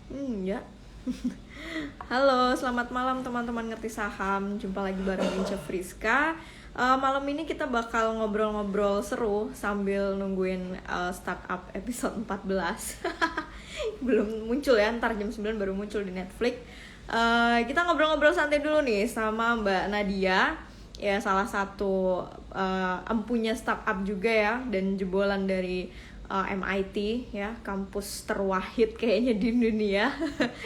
Ya. Halo, selamat malam teman-teman ngerti saham. Jumpa lagi bareng Ince Friska. Malam ini kita bakal ngobrol-ngobrol seru sambil nungguin startup episode 14. Belum muncul ya, ntar jam 9 baru muncul di Netflix. Kita ngobrol-ngobrol santai dulu nih sama Mbak Nadia. Ya, salah satu empunya startup juga ya, dan jebolan dari MIT ya, kampus terwahid kayaknya di dunia.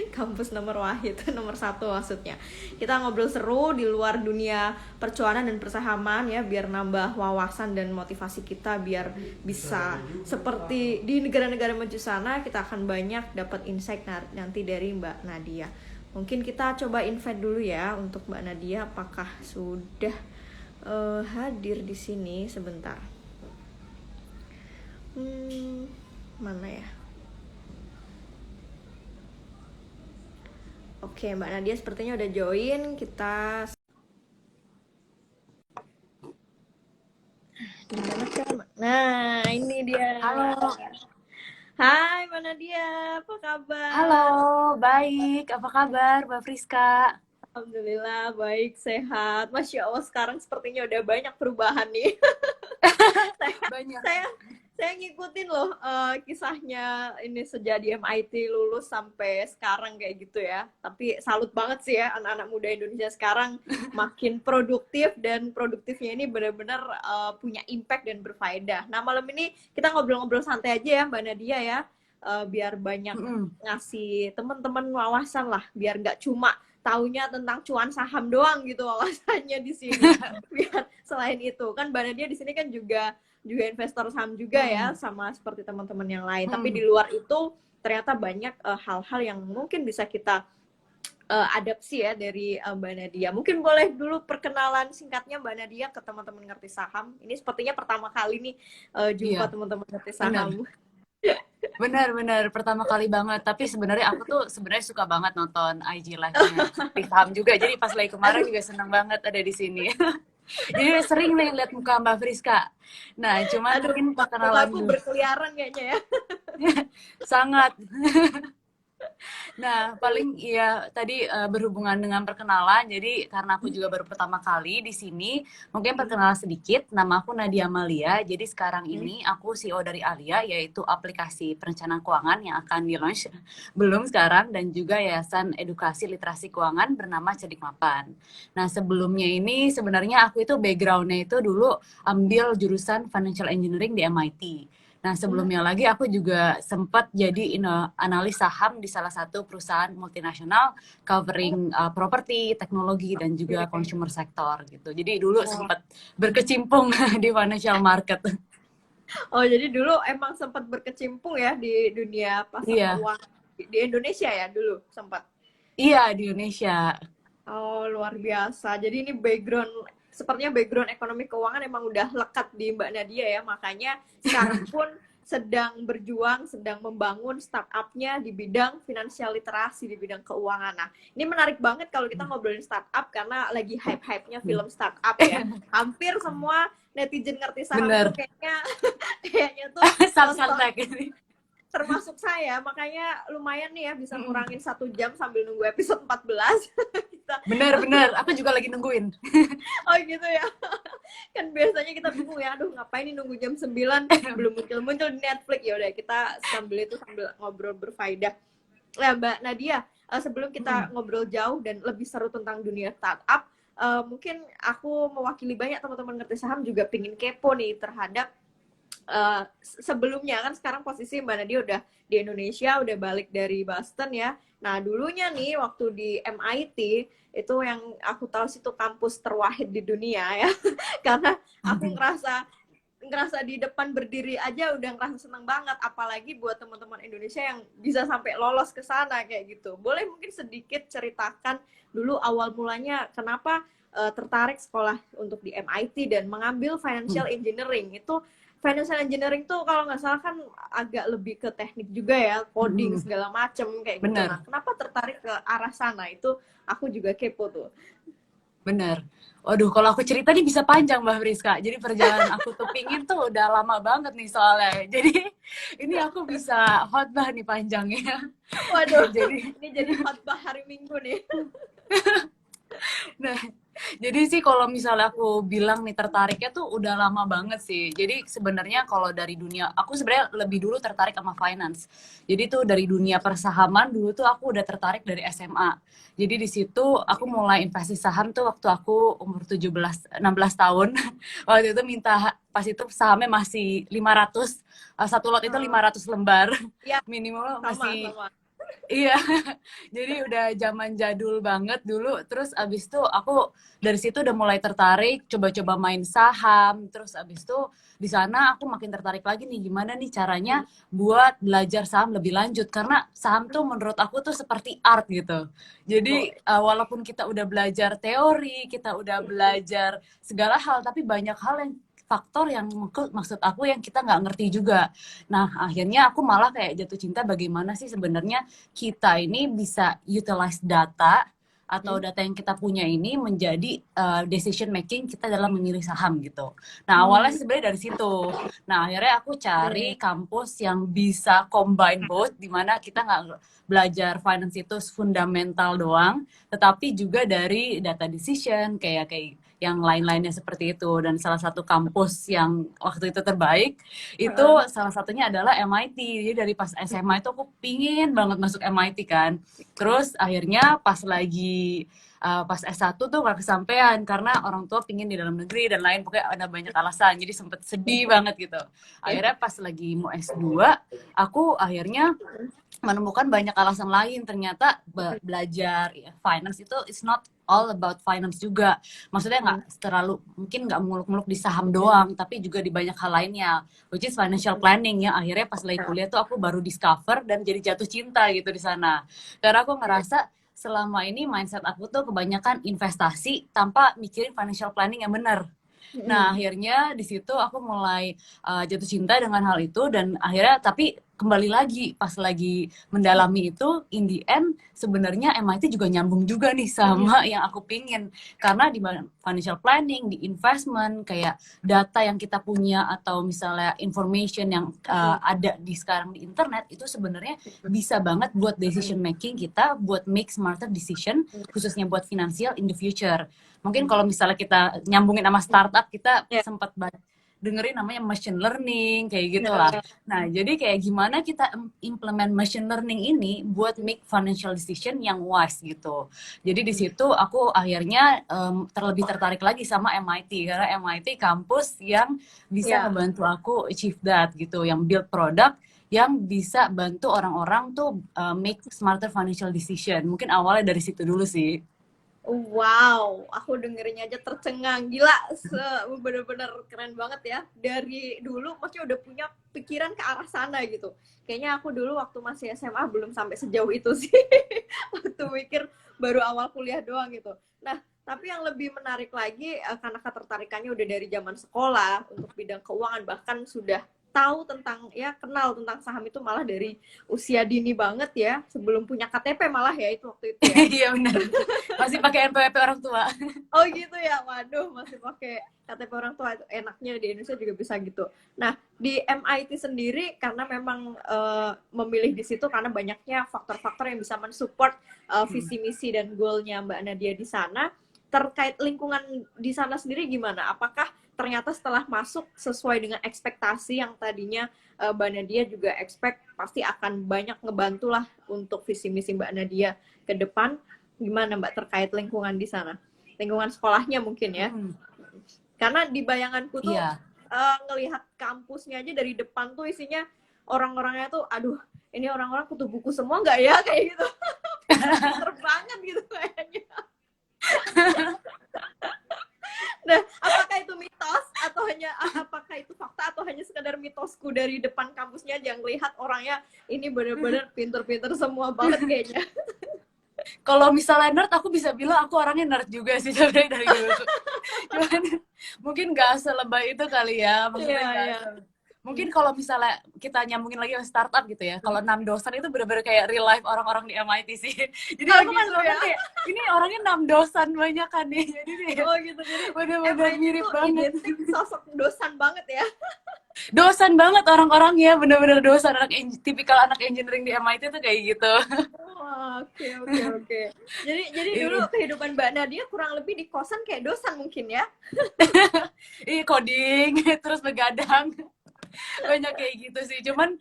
Kampus nomor wahid, nomor satu maksudnya. Kita ngobrol seru di luar dunia percuanan dan persahaman ya, biar nambah wawasan dan motivasi kita, biar bisa seperti di negara-negara maju sana. Kita akan banyak dapat insight nanti dari Mbak Nadia. Mungkin kita coba invite dulu ya untuk Mbak Nadia, apakah sudah hadir di sini. Sebentar. Mana ya? Oke, Mbak Nadia sepertinya udah join. Kita gimana kan? Nah, ini dia. Halo, Hai Mbak Nadia, apa halo, kabar? baik. Apa kabar, Mbak Friska? Alhamdulillah baik, sehat. Masya Allah, sekarang sepertinya udah banyak perubahan nih. saya Banyak. saya saya ngikutin loh kisahnya ini sejak di MIT lulus sampai sekarang kayak gitu ya. Tapi salut banget sih ya, anak-anak muda Indonesia sekarang makin produktif, dan produktifnya ini benar-benar punya impact dan berfaedah. Nah, malam ini kita ngobrol-ngobrol santai aja ya Mbak Nadia ya. Biar banyak Mm-mm. ngasih teman-teman wawasan lah, biar nggak cuma taunya tentang cuan saham doang gitu wawasannya di sini. Biar selain itu kan Mbak Nadia di sini kan juga investor saham juga ya, Mm-mm. sama seperti teman-teman yang lain. Tapi di Mm-mm. luar itu ternyata banyak hal-hal yang mungkin bisa kita adapsi ya dari Mbak Nadia. Mungkin boleh dulu perkenalan singkatnya Mbak Nadia ke teman-teman ngerti saham. Ini sepertinya pertama kali nih jumpa Iya, teman-teman ngerti benar. saham. Benar pertama kali banget. Tapi sebenarnya aku tuh sebenarnya suka banget nonton IG live-nya Seperti Paham juga. Jadi pas lagi kemarin Aduh, juga seneng banget ada di sini. Jadi udah sering nih lihat muka Mbak Friska. Nah, cuman aduh, mungkin perkenalan mukaku dulu. berkeliaran kayaknya ya. Sangat. Nah, paling ya tadi berhubungan dengan perkenalan. Jadi karena aku juga baru pertama kali di sini, mungkin perkenalan sedikit. Nama aku Nadia Amalia. Jadi sekarang ini aku CEO dari Alia, yaitu aplikasi perencanaan keuangan yang akan di-launch belum sekarang, dan juga Yayasan Edukasi Literasi Keuangan bernama Cerdik Mapan. Nah, sebelumnya ini sebenarnya aku itu background-nya itu dulu ambil jurusan Financial Engineering di MIT. Nah, sebelumnya lagi aku juga sempat jadi analis saham di salah satu perusahaan multinasional covering properti, teknologi, dan juga consumer sector gitu. Jadi dulu Oh. sempat berkecimpung di financial market. Oh, jadi dulu emang sempat berkecimpung ya di dunia pasar Iya, keuangan di Indonesia ya dulu sempat. iya di Indonesia. Oh, luar biasa. Jadi ini sepertinya background ekonomi keuangan emang udah lekat di Mbak Nadia ya. Makanya sekarang pun sedang berjuang, sedang membangun startup-nya di bidang finansial literasi, di bidang keuangan. Nah, ini menarik banget kalau kita ngobrolin startup karena lagi hype-hype-nya film startup ya. Hampir semua netizen ngerti saham tuh Bener, kayaknya kayaknya tuh nonton, subsantek ini. termasuk saya. Makanya lumayan nih ya bisa ngurangin 1 jam sambil nunggu episode 14. Kita Bener, aku juga lagi nungguin. oh gitu ya. Kan biasanya kita bingung ya, aduh ngapain nih nunggu jam 9 belum muncul-muncul di Netflix. Ya udah kita sambil ngobrol berfaedah. Nah, Mbak Nadia, sebelum kita ngobrol jauh dan lebih seru tentang dunia startup, mungkin aku mewakili banyak teman-teman ngerti saham juga pingin kepo nih terhadap sebelumnya. Kan sekarang posisi Mbak Nadia udah di Indonesia, udah balik dari Boston ya. Nah, dulunya nih waktu di MIT itu yang aku tahu sih itu kampus terwahid di dunia ya. Karena aku ngerasa di depan berdiri aja udah ngerasa seneng banget, apalagi buat teman-teman Indonesia yang bisa sampai lolos ke sana kayak gitu. Boleh mungkin sedikit ceritakan dulu awal mulanya kenapa tertarik sekolah untuk di MIT dan mengambil financial engineering. Itu financial engineering tuh kalau nggak salah kan agak lebih ke teknik juga ya, coding segala macem kayak gitu. Nah, Bener. kenapa tertarik ke arah sana? Itu aku juga kepo tuh. Bener. Waduh, kalau aku cerita nih bisa panjang Mbak Friska. Jadi perjalanan aku tuh pingin tuh udah lama banget nih soalnya. Jadi ini aku bisa khotbah nih panjangnya. Waduh, Jadi, ini jadi khotbah hari Minggu nih. nah, jadi sih kalau misalnya aku bilang nih tertariknya tuh udah lama banget sih. Jadi sebenarnya kalau dari dunia, aku sebenarnya lebih dulu tertarik sama finance. Jadi tuh dari dunia persahaman dulu tuh aku udah tertarik dari SMA. Jadi di situ aku mulai investasi saham tuh waktu aku umur 16 tahun. Waktu itu minta pas itu sahamnya masih 500, satu lot itu Oh, 500 lembar. ya, Minimal masih. sama-sama. Iya, jadi udah zaman jadul banget dulu. Terus abis itu aku dari situ udah mulai tertarik, coba-coba main saham. Terus abis itu di sana aku makin tertarik lagi nih, gimana nih caranya buat belajar saham lebih lanjut. Karena saham tuh menurut aku tuh seperti art gitu. Jadi walaupun kita udah belajar teori, kita udah belajar segala hal, tapi banyak hal yang faktor yang maksud aku yang kita nggak ngerti juga. Nah, akhirnya aku malah kayak jatuh cinta bagaimana sih sebenarnya kita ini bisa utilize data atau data yang kita punya ini menjadi decision making kita dalam memilih saham gitu. Nah, awalnya sih sebenarnya dari situ. Nah, akhirnya aku cari kampus yang bisa combine both, di mana kita nggak belajar finance itu fundamental doang, tetapi juga dari data decision kayak yang lain-lainnya seperti itu. Dan salah satu kampus yang waktu itu terbaik itu salah satunya adalah MIT. Jadi dari pas SMA itu aku pingin banget masuk MIT kan. Terus akhirnya pas S1 tuh gak kesampaian karena orang tua pingin di dalam negeri dan lain, pokoknya ada banyak alasan. Jadi sempet sedih banget gitu. Akhirnya pas lagi mau S2, aku akhirnya menemukan banyak alasan lain. Ternyata belajar finance itu it's not all about finance juga. Maksudnya nggak terlalu, mungkin nggak muluk-muluk di saham doang, tapi juga di banyak hal lainnya, which is financial planning ya. Akhirnya pas lagi kuliah tuh aku baru discover dan jadi jatuh cinta gitu di sana. Karena aku ngerasa selama ini mindset aku tuh kebanyakan investasi tanpa mikirin financial planning yang benar. Nah, akhirnya di situ aku mulai jatuh cinta dengan hal itu dan akhirnya tapi kembali lagi pas lagi mendalami itu in the end sebenarnya MIT juga nyambung juga nih sama yang aku pingin karena di financial planning, di investment kayak data yang kita punya atau misalnya information yang ada di sekarang di internet itu sebenarnya bisa banget buat decision making kita, buat make smarter decision khususnya buat finansial in the future. Mungkin kalau misalnya kita nyambungin sama startup, kita sempat dengerin namanya machine learning, kayak gitu lah. Nah, jadi kayak gimana kita implement machine learning ini buat make financial decision yang wise gitu. Jadi di situ aku akhirnya terlebih tertarik lagi sama MIT, karena MIT kampus yang bisa ngebantu aku achieve that gitu, yang build product yang bisa bantu orang-orang tuh make smarter financial decision. Mungkin awalnya dari situ dulu sih. Wow, aku dengerinnya aja tercengang. Gila, bener-bener keren banget ya. Dari dulu maksudnya udah punya pikiran ke arah sana gitu. Kayaknya aku dulu waktu masih SMA belum sampai sejauh itu sih. Waktu mikir baru awal kuliah doang gitu. Nah, tapi yang lebih menarik lagi karena ketertarikannya udah dari zaman sekolah untuk bidang keuangan, bahkan sudah tahu tentang kenal tentang saham itu malah dari usia dini banget ya, sebelum punya KTP malah ya itu waktu itu ya. Iya benar. Masih pakai NPWP orang tua. Oh gitu ya, waduh masih pakai KTP orang tua. Itu enaknya di Indonesia juga bisa gitu. Nah di MIT sendiri karena memang memilih di situ karena banyaknya faktor-faktor yang bisa mensupport visi misi dan goalnya Mbak Nadia di sana. Terkait lingkungan di sana sendiri gimana? Apakah ternyata setelah masuk sesuai dengan ekspektasi yang tadinya Mbak Nadia juga expect pasti akan banyak ngebantu lah untuk visi misi Mbak Nadia ke depan? Gimana Mbak terkait lingkungan di sana? Lingkungan sekolahnya mungkin ya. Karena di bayanganku tuh ngelihat kampusnya aja dari depan tuh isinya orang-orangnya tuh aduh, ini orang-orang kutu buku semua nggak ya kayak gitu. Pinter banget gitu kayaknya. Nah, apakah itu mitos atau apakah itu fakta atau hanya sekedar mitosku dari depan kampusnya aja ngelihat orangnya ini bener-bener pinter-pinter semua banget kayaknya. Kalau misalnya nerd, aku bisa bilang aku orangnya nerd juga sih sebenarnya dari dulu. Cuman mungkin nggak selebay itu kali ya, maksudnya Mungkin kalau misalnya kita nyambungin lagi ke startup gitu ya, kalau 6 dosen itu benar-benar kayak real life orang-orang di MIT sih. Jadi Oh aku kan gitu nonton ya. kayak, ini orangnya 6 dosen banyak kan nih. Jadi kayak Oh gitu. Jadi benar-benar MIT mirip tuh banget. identik sosok dosan banget ya. Dosen banget orang-orangnya, benar-benar dosen, tipikal anak engineering di MIT tuh kayak gitu. Oh, oke oke oke. Jadi dulu Iya. kehidupan Mbak Nadia kurang lebih di kosan kayak dosan mungkin ya. Iya, coding, terus begadang. Banyak kayak gitu sih, cuman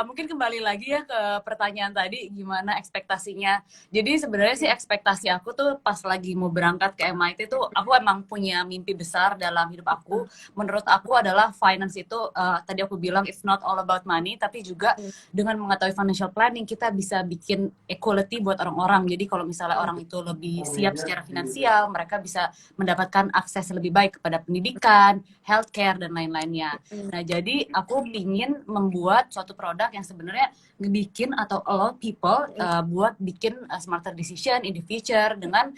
mungkin kembali lagi ya ke pertanyaan tadi, gimana ekspektasinya. Jadi sebenarnya sih ekspektasi aku tuh pas lagi mau berangkat ke MIT tuh, aku emang punya mimpi besar dalam hidup aku. Menurut aku adalah finance itu, tadi aku bilang it's not all about money, tapi juga dengan mengetahui financial planning kita bisa bikin equality buat orang-orang. Jadi kalau misalnya orang itu lebih siap secara finansial, mereka bisa mendapatkan akses lebih baik kepada pendidikan, healthcare, dan lain-lainnya. Nah, jadi aku ingin membuat suatu produk yang sebenarnya ngebikin atau allow people buat bikin smarter decision in the future dengan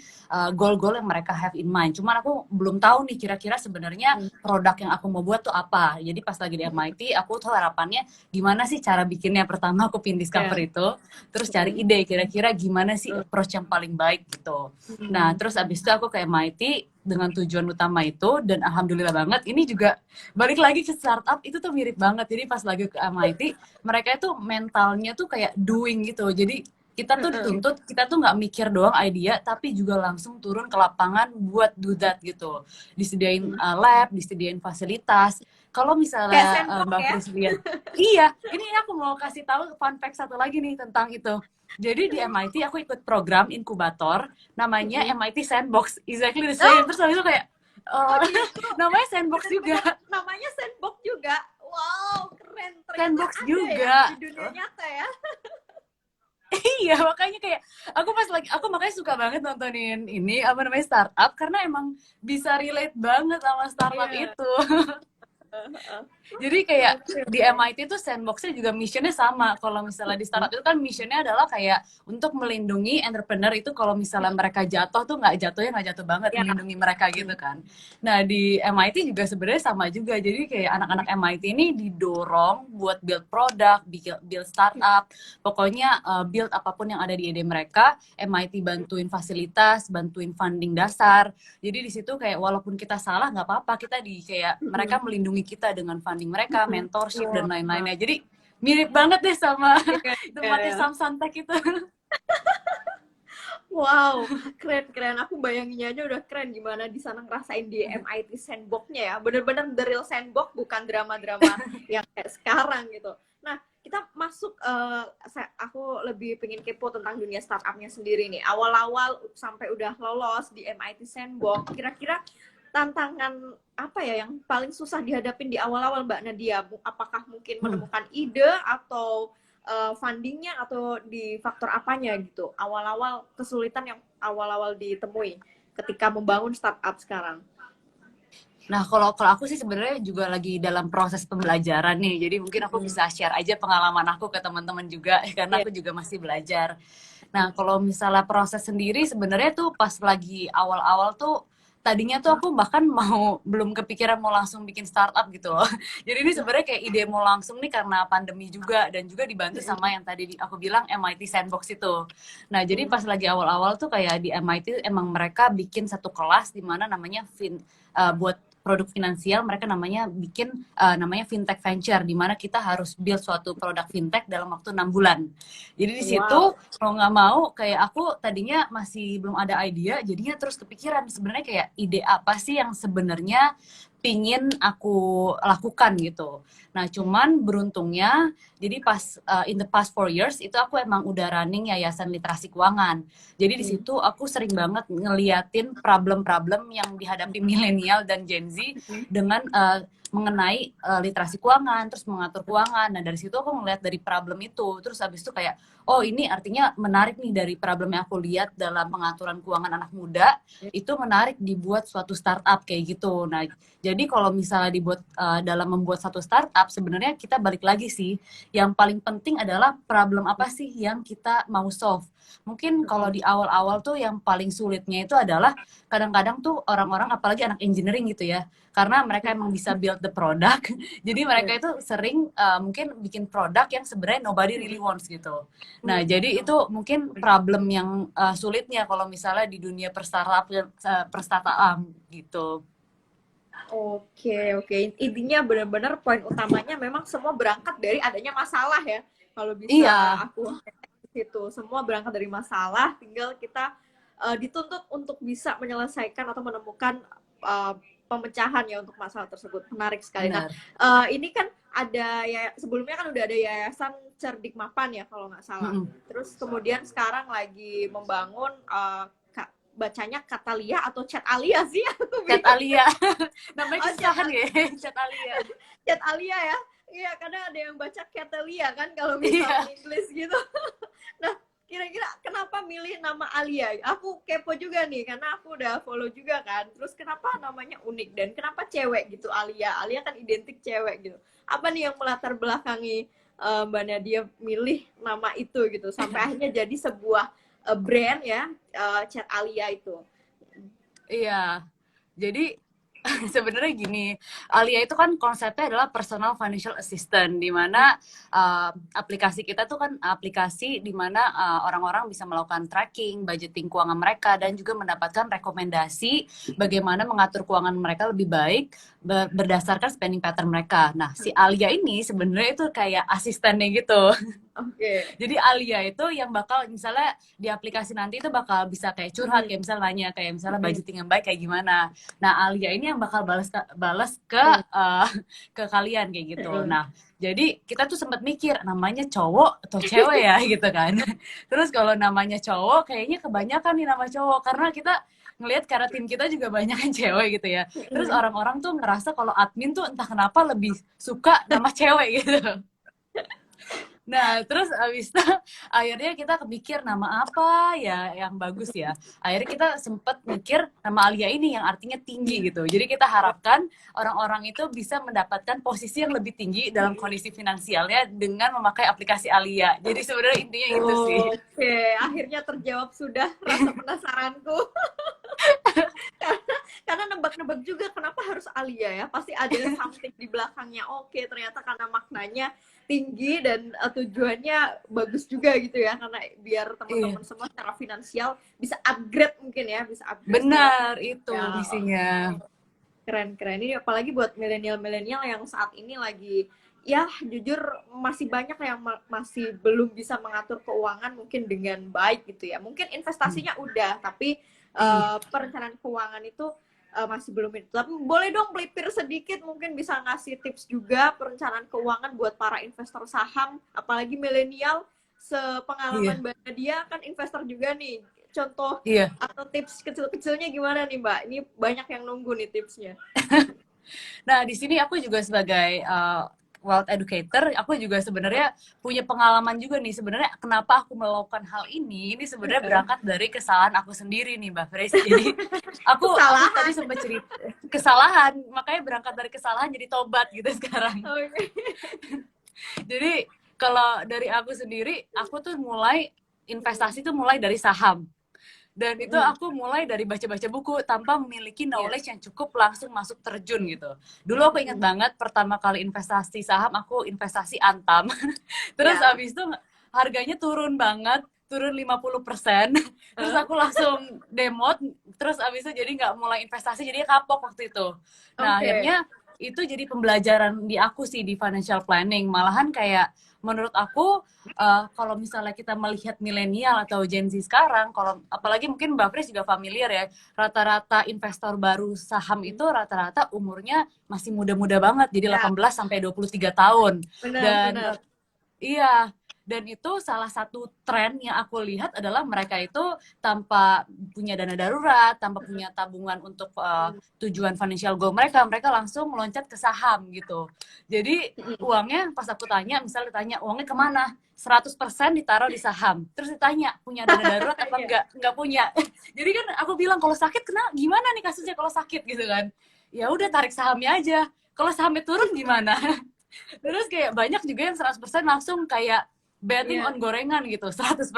goal-goal yang mereka have in mind. Cuman aku belum tahu nih kira-kira sebenarnya produk yang aku mau buat tuh apa. Jadi pas lagi di MIT, aku tuh harapannya gimana sih cara bikinnya. Pertama aku pin discover itu, terus cari ide kira-kira gimana sih approach yang paling baik gitu. Nah, terus abis itu aku ke MIT dengan tujuan utama itu, dan alhamdulillah banget ini juga balik lagi ke startup itu tuh mirip banget. Jadi pas lagi ke MIT, mereka itu mentalnya tuh kayak doing gitu. Jadi kita tuh dituntut, kita tuh nggak mikir doang idea, tapi juga langsung turun ke lapangan buat do that gitu. Disediain lab, disediain fasilitas. Kalau Kayak misalnya sandbox Mbak ya. Fris lihat, iya, ini aku mau kasih tahu fun fact satu lagi nih tentang itu. Jadi di MIT aku ikut program inkubator namanya MIT Sandbox, exactly the same. Terus habis itu kayak Oh gitu. namanya Sandbox juga. Bener-bener namanya sandbox juga. Wow, keren. Ternyata Sandbox ada ya juga. di dunia nyata ya. Iya, makanya kayak aku pas lagi, aku makanya suka banget nontonin ini apa namanya startup, karena emang bisa relate banget sama startup Iya. itu. Jadi kayak di MIT tuh sandboxnya juga missionnya sama. Kalau misalnya di startup itu kan missionnya adalah kayak untuk melindungi entrepreneur itu kalau misalnya mereka jatuh tuh nggak jatuh banget, Ya. melindungi mereka gitu kan. Nah di MIT juga sebenarnya sama juga. Jadi kayak anak-anak MIT ini didorong buat build produk, build startup, pokoknya build apapun yang ada di ide mereka. MIT bantuin fasilitas, bantuin funding dasar. Jadi di situ kayak walaupun kita salah nggak apa-apa, kita di kayak mereka melindungi kita dengan funding mereka, mentorship dan lain-lainnya. Jadi mirip banget deh sama Iya, tempatnya iya. Samsantek itu. Wow, keren-keren. Aku bayanginnya aja udah keren gimana di sana ngerasain di MIT sandbox-nya ya. Bener-bener the real sandbox, bukan drama-drama yang kayak sekarang gitu. Nah, kita masuk, aku lebih pengen kepo tentang dunia startup-nya sendiri nih. Awal-awal sampai udah lolos di MIT sandbox, kira-kira tantangan apa ya yang paling susah dihadapin di awal-awal Mbak Nadia? Apakah mungkin menemukan ide atau fundingnya atau di faktor apanya gitu awal-awal kesulitan yang awal-awal ditemui ketika membangun startup sekarang. Nah, kalau aku sih sebenarnya juga lagi dalam proses pembelajaran nih. Jadi mungkin aku bisa share aja pengalaman aku ke teman-teman juga karena aku juga masih belajar. Nah, kalau misalnya proses sendiri sebenarnya tuh pas lagi awal-awal tuh tadinya tuh aku bahkan belum kepikiran mau langsung bikin startup gitu loh. Jadi ini sebenarnya kayak ide mau langsung nih karena pandemi juga, dan juga dibantu sama yang tadi aku bilang MIT Sandbox itu. Nah, jadi pas lagi awal-awal tuh kayak di MIT emang mereka bikin satu kelas di mana namanya buat produk finansial, mereka bikin namanya fintech venture, di mana kita harus build suatu produk fintech dalam waktu 6 bulan. Jadi di situ mau nggak mau kayak aku tadinya masih belum ada idea, jadinya terus kepikiran sebenarnya kayak ide apa sih yang sebenarnya pingin aku lakukan gitu. Nah, cuman beruntungnya jadi pas in the past 4 years itu aku emang udah running yayasan literasi keuangan. Jadi di situ aku sering banget ngeliatin problem-problem yang dihadapi milenial dan Gen Z dengan mengenai literasi keuangan, terus mengatur keuangan. Nah, dari situ aku ngeliat dari problem itu. Terus habis itu kayak, oh ini artinya menarik nih dari problem yang aku lihat dalam pengaturan keuangan anak muda, itu menarik dibuat suatu startup kayak gitu. Nah, jadi kalau misalnya dibuat dalam membuat satu startup, sebenarnya kita balik lagi sih, yang paling penting adalah problem apa sih yang kita mau solve. Mungkin kalau di awal-awal tuh yang paling sulitnya itu adalah kadang-kadang tuh orang-orang, apalagi anak engineering gitu ya, karena mereka emang bisa build the product. Jadi mereka itu sering mungkin bikin produk yang sebenarnya nobody really wants gitu. Nah, jadi itu mungkin problem yang sulitnya kalau misalnya di dunia perstartupan gitu. Oke. Intinya benar-benar poin utamanya memang semua berangkat dari adanya masalah ya. Kalau bisa Iya, aku situ, semua berangkat dari masalah, tinggal kita dituntut untuk bisa menyelesaikan atau menemukan pemecahan ya untuk masalah tersebut. Menarik sekali. Nah, benar. ini kan ada ya, sebelumnya kan udah ada yayasan Cerdik Mapan ya kalau nggak salah. Terus kemudian sekarang lagi membangun bacanya Katalia atau Chat Alia sih? Chat Alia. Oh, Namanya kesusahan ya, Chat Alia. Chat Alia ya. Iya, kadang ada yang baca Catalia kan kalau Iya. misalnya Inggris gitu. Nah, kira-kira kenapa milih nama Alia? Aku kepo juga nih karena aku udah follow juga kan. Terus kenapa namanya unik dan kenapa cewek gitu Alia? Alia kan identik cewek gitu. Apa nih yang melatar belakangi Mbak Nadia milih nama itu gitu sampai akhirnya jadi sebuah brand ya, Chat Alia itu. Iya. Jadi sebenarnya gini, Alia itu kan konsepnya adalah personal financial assistant, di mana aplikasi kita tuh kan aplikasi di mana orang-orang bisa melakukan tracking, budgeting keuangan mereka, dan juga mendapatkan rekomendasi bagaimana mengatur keuangan mereka lebih baik berdasarkan spending pattern mereka. Nah, si Alia ini sebenarnya itu kayak asistennya gitu. Oke. Jadi Alia itu yang bakal misalnya di aplikasi nanti itu bakal bisa kayak curhat, kayak misalnya nanya kayak misalnya budgeting yang baik kayak gimana. Nah, Alia ini yang bakal balas ke kalian kayak gitu. Nah, jadi kita tuh sempat mikir namanya cowok atau cewek ya gitu kan. Terus kalau namanya cowok kayaknya kebanyakan nih nama cowok karena kita ngelihat karena tim kita juga banyak yang cewek gitu ya. Terus orang-orang tuh ngerasa kalau admin tuh entah kenapa lebih suka nama cewek gitu. Nah, terus abis itu akhirnya kita kepikir nama apa ya yang bagus ya. Akhirnya kita sempet mikir nama Alia ini yang artinya tinggi gitu. Jadi kita harapkan orang-orang itu bisa mendapatkan posisi yang lebih tinggi dalam kondisi finansialnya dengan memakai aplikasi Alia. Jadi sebenarnya intinya itu sih. Oke, akhirnya terjawab sudah rasa penasaranku. Karena nebak-nebak juga kenapa harus Alia ya, pasti ada something di belakangnya. Oke, ternyata karena maknanya tinggi dan tujuannya bagus juga gitu ya, karena biar teman-teman semua secara finansial bisa upgrade mungkin ya, bisa upgrade. Benar, itu ya, misinya. Keren ini apalagi buat milenial yang saat ini lagi ya jujur masih banyak yang masih belum bisa mengatur keuangan mungkin dengan baik gitu ya. Mungkin investasinya udah, tapi perencanaan keuangan itu masih belum itu. Tapi boleh dong melipir sedikit, mungkin bisa ngasih tips juga perencanaan keuangan buat para investor saham, apalagi milenial. Sepengalaman Mbak Nadia kan investor juga nih. Contoh atau tips kecil-kecilnya gimana nih Mbak? Ini banyak yang nunggu nih tipsnya. Nah, di sini aku juga sebagai wealth educator, aku juga sebenarnya punya pengalaman juga nih. Sebenarnya kenapa aku melakukan hal ini sebenarnya berangkat dari kesalahan aku sendiri nih, Mbak Fres. Jadi aku tadi sempat cerita kesalahan, makanya berangkat dari kesalahan jadi tobat gitu sekarang. Okay. Jadi kalau dari aku sendiri, aku tuh mulai investasi tuh mulai dari saham. Dan itu aku mulai dari baca-baca buku tanpa memiliki knowledge yang cukup langsung masuk terjun gitu. Dulu aku ingat banget pertama kali investasi saham, aku investasi Antam. Terus abis itu harganya turun banget, turun 50%. Terus aku langsung demot, terus abis itu jadi nggak mulai investasi, jadi kapok waktu itu. Nah akhirnya itu jadi pembelajaran di aku sih di financial planning. Malahan kayak menurut aku kalau misalnya kita melihat milenial atau Gen Z sekarang, kalau apalagi mungkin Mbak Fris juga familiar ya, rata-rata investor baru saham itu rata-rata umurnya masih muda-muda banget, jadi 18 sampai 23 tahun. Benar. Iya, dan itu salah satu tren yang aku lihat adalah mereka itu tanpa punya dana darurat, tanpa punya tabungan untuk tujuan financial goal mereka langsung meloncat ke saham gitu. Jadi uangnya pas aku tanya, misalnya ditanya uangnya kemana, 100% ditaruh di saham. Terus ditanya punya dana darurat apa enggak punya. Jadi kan aku bilang kalau sakit gimana nih kasusnya kalau sakit gitu kan. Ya udah tarik sahamnya aja. Kalau sahamnya turun gimana? Terus kayak banyak juga yang 100% langsung kayak betting on gorengan gitu 100%.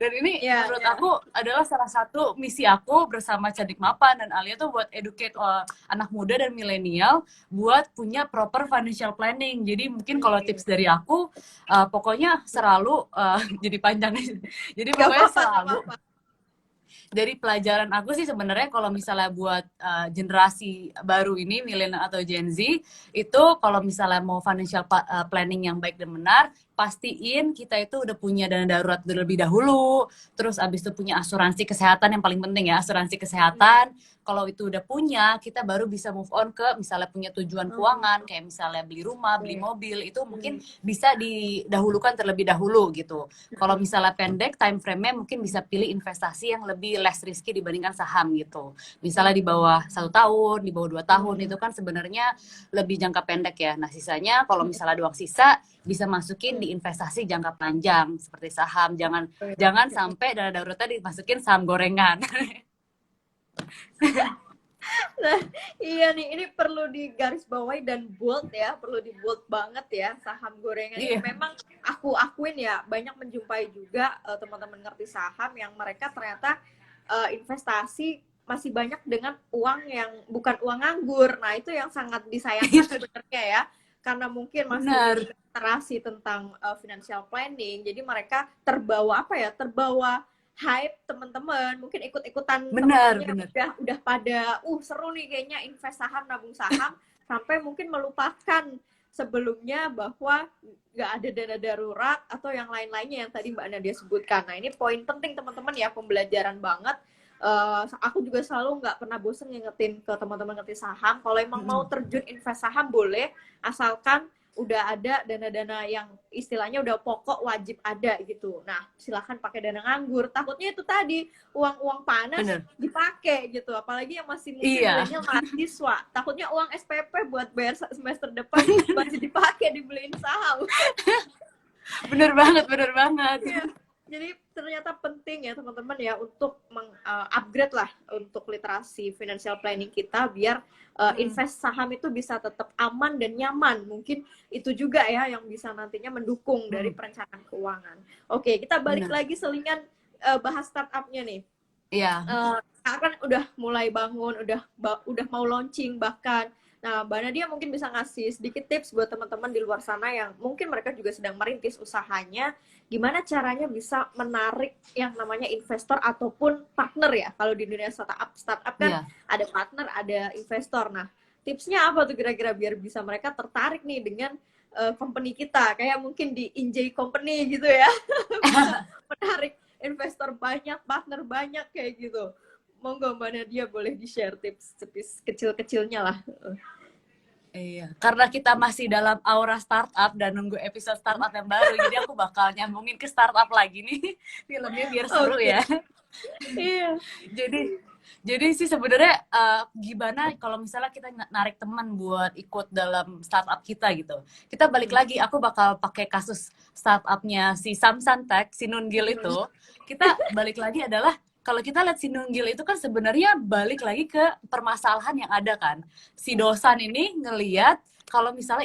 Dan ini Iya, menurut iya. aku adalah salah satu misi aku bersama Cadik Mapan dan Alia tuh buat educate anak muda dan milenial buat punya proper financial planning. Jadi mungkin kalau tips dari aku pokoknya selalu jadi panjang. Jadi Gak pokoknya apa-apa, gak selalu apa-apa. dari pelajaran aku sih sebenarnya kalau misalnya buat generasi baru ini milenial atau Gen Z itu kalau misalnya mau financial planning yang baik dan benar, pastiin kita itu udah punya dana darurat terlebih dahulu, terus abis itu punya asuransi kesehatan yang paling penting ya, asuransi kesehatan. Kalau itu udah punya, kita baru bisa move on ke misalnya punya tujuan keuangan kayak misalnya beli rumah, beli mobil, itu mungkin bisa didahulukan terlebih dahulu gitu. Kalau misalnya pendek time frame-nya mungkin bisa pilih investasi yang lebih less risky dibandingkan saham gitu. Misalnya di bawah 1 tahun, di bawah 2 tahun itu kan sebenarnya lebih jangka pendek ya. Nah sisanya kalau misalnya uang sisa bisa masukin di investasi jangka panjang seperti saham. Jangan sampai dana daruratnya dimasukin saham gorengan. Nah, iya nih, ini perlu digarisbawahi dan bold ya, perlu di bold banget ya, saham gorengan ini. Iya, Memang aku akuin ya, banyak menjumpai juga teman-teman ngerti saham yang mereka ternyata investasi masih banyak dengan uang yang bukan uang nganggur. Nah, itu yang sangat disayangkan sebenarnya ya, karena mungkin masih benar, minim literasi tentang financial planning. Jadi mereka terbawa apa ya? Terbawa hype teman-teman, mungkin ikut-ikutan benar, teman-temannya benar. udah pada seru nih kayaknya invest saham, nabung saham, sampai mungkin melupakan sebelumnya bahwa nggak ada dana darurat atau yang lain-lainnya yang tadi Mbak Nadia sebutkan. Nah, ini poin penting teman-teman ya, pembelajaran banget. Aku juga selalu nggak pernah bosen ngingetin ke teman-teman ngerti saham, kalau emang mau terjun invest saham boleh, asalkan udah ada dana-dana yang istilahnya udah pokok wajib ada gitu. Nah, silakan pakai dana nganggur. Takutnya itu tadi uang-uang panas Benar. dipakai gitu. Apalagi yang masih mungkin Iya, milenial mahasiswa. Takutnya uang SPP buat bayar semester depan masih dipakai dibeliin saham. benar banget, benar banget. Iya. Jadi ternyata penting ya teman-teman ya untuk upgrade lah untuk literasi financial planning kita biar invest saham itu bisa tetap aman dan nyaman. Mungkin itu juga ya yang bisa nantinya mendukung dari perencanaan keuangan. Oke, kita balik Benar. lagi selingan bahas startupnya nih. Iya. Kan udah mulai bangun, udah mau launching bahkan. Nah, Mbak Nadia mungkin bisa ngasih sedikit tips buat teman-teman di luar sana yang mungkin mereka juga sedang merintis usahanya, gimana caranya bisa menarik yang namanya investor ataupun partner ya. Kalau di dunia startup kan Iya. ada partner, ada investor. Nah, tipsnya apa tuh kira-kira biar bisa mereka tertarik nih dengan company kita, kayak mungkin di Injay Company gitu ya, bisa menarik investor banyak, partner banyak kayak gitu. Monggo Mbak Nadia boleh di-share tips kecil-kecilnya lah. Iya, karena kita masih dalam aura startup dan nunggu episode startup yang baru, jadi aku bakal nyambungin ke startup lagi nih filmnya biar seru Oke. ya. Iya. Jadi jadi sih sebenarnya gimana kalau misalnya kita narik teman buat ikut dalam startup kita gitu. Kita balik lagi, aku bakal pakai kasus startupnya si Samsung Tech, si Nunggil itu. Kita balik lagi adalah kalau kita lihat si Nunggil itu kan sebenarnya balik lagi ke permasalahan yang ada kan. Si dosan ini ngeliat kalau misalnya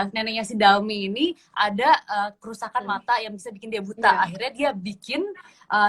neneknya si Dalmi ini ada kerusakan mata yang bisa bikin dia buta. Iya. Akhirnya dia bikin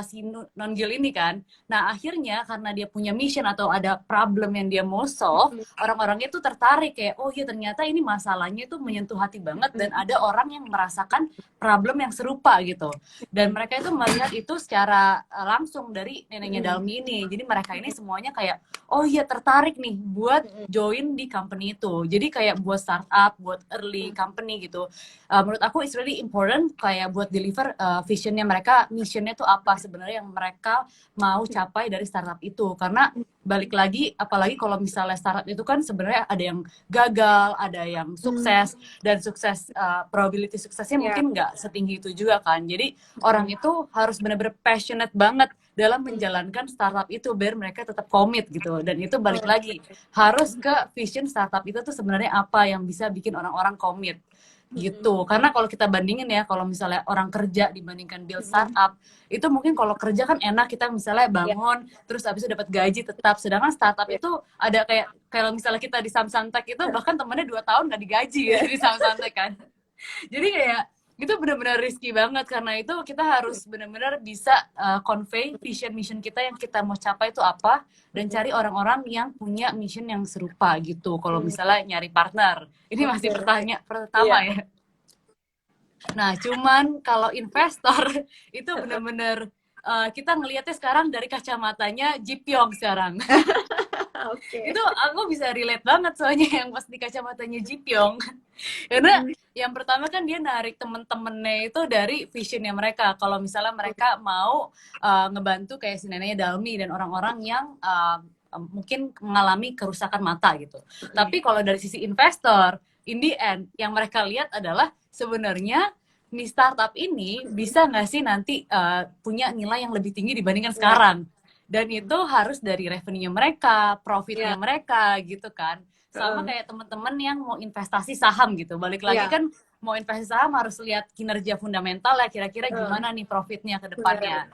si Nunggil ini kan. Nah akhirnya karena dia punya mission atau ada problem yang dia mau solve, orang-orangnya tuh tertarik kayak, oh iya ternyata ini masalahnya tuh menyentuh hati banget dan ada orang yang merasakan problem yang serupa gitu. Dan mereka itu melihat itu secara langsung dari neneknya Dalmi ini. Jadi mereka ini semuanya kayak, oh iya tertarik nih buat join di company itu. Jadi kayak buat startup, buat early company gitu. Menurut aku it's really important kayak buat deliver visionnya mereka, missionnya tuh apa sebenarnya yang mereka mau capai dari startup itu. Karena balik lagi, apalagi kalau misalnya startup itu kan sebenarnya ada yang gagal, ada yang sukses, dan probability suksesnya mungkin nggak setinggi itu juga kan. Jadi orang itu harus benar-benar passionate banget dalam menjalankan startup itu biar mereka tetap komit gitu. Dan itu balik lagi harus ke vision startup itu tuh sebenarnya apa yang bisa bikin orang-orang komit gitu. Karena kalau kita bandingin ya, kalau misalnya orang kerja dibandingkan build startup, itu mungkin kalau kerja kan enak, kita misalnya bangun terus habis itu dapat gaji tetap. Sedangkan startup itu ada kayak kalau misalnya kita di Samsung Tech itu bahkan temennya 2 tahun nggak digaji ya di Samsung Tech kan. Jadi kayak Itu benar-benar risky banget, karena itu kita harus benar-benar bisa convey vision mission kita yang kita mau capai itu apa, dan cari orang-orang yang punya mission yang serupa gitu. Kalau misalnya nyari partner, ini masih pertanyaan pertama Iya. ya. Nah, cuman kalau investor itu benar-benar kita ngelihatnya sekarang dari kacamatanya Ji Pyong sekarang. Oke. Itu aku bisa relate banget soalnya yang pas di kacamatanya Ji Pyong. Karena yang pertama kan dia narik temen-temennya itu dari visionnya mereka. Kalau misalnya mereka mau ngebantu kayak si neneknya Dalmi dan orang-orang yang mungkin mengalami kerusakan mata gitu. Tapi kalau dari sisi investor, in the end, yang mereka lihat adalah sebenarnya nih startup ini bisa nggak sih nanti punya nilai yang lebih tinggi dibandingkan sekarang. Dan itu harus dari revenue mereka, profitnya mereka gitu kan. Sama kayak teman-teman yang mau investasi saham gitu. Balik lagi kan mau investasi saham harus lihat kinerja fundamental ya, kira-kira gimana nih profitnya ke depannya.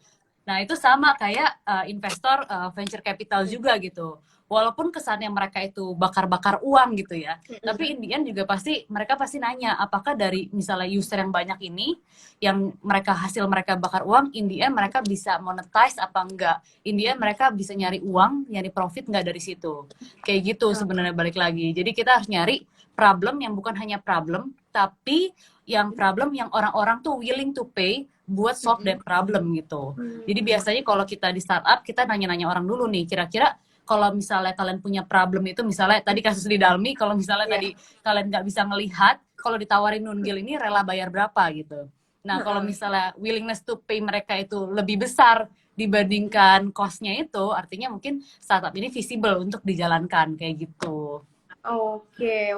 Nah, itu sama kayak investor venture capital juga gitu. Walaupun kesannya mereka itu bakar-bakar uang gitu ya. Tapi in the end juga mereka pasti nanya, apakah dari misalnya user yang banyak ini, yang hasil mereka bakar uang, in the end mereka bisa monetize apa enggak. In the end mereka bisa nyari uang, nyari profit enggak dari situ. Kayak gitu sebenarnya, balik lagi. Jadi kita harus nyari problem yang bukan hanya problem, tapi yang problem yang orang-orang tuh willing to pay buat solve that problem gitu. Jadi biasanya kalau kita di startup, kita nanya-nanya orang dulu nih, kira-kira kalau misalnya kalian punya problem itu, misalnya tadi kasus di Dalmi, kalau misalnya tadi kalian nggak bisa ngelihat, kalau ditawarin Nunggil ini rela bayar berapa gitu. Nah, kalau misalnya willingness to pay mereka itu lebih besar dibandingkan cost-nya itu, artinya mungkin startup ini visible untuk dijalankan, kayak gitu. Oke.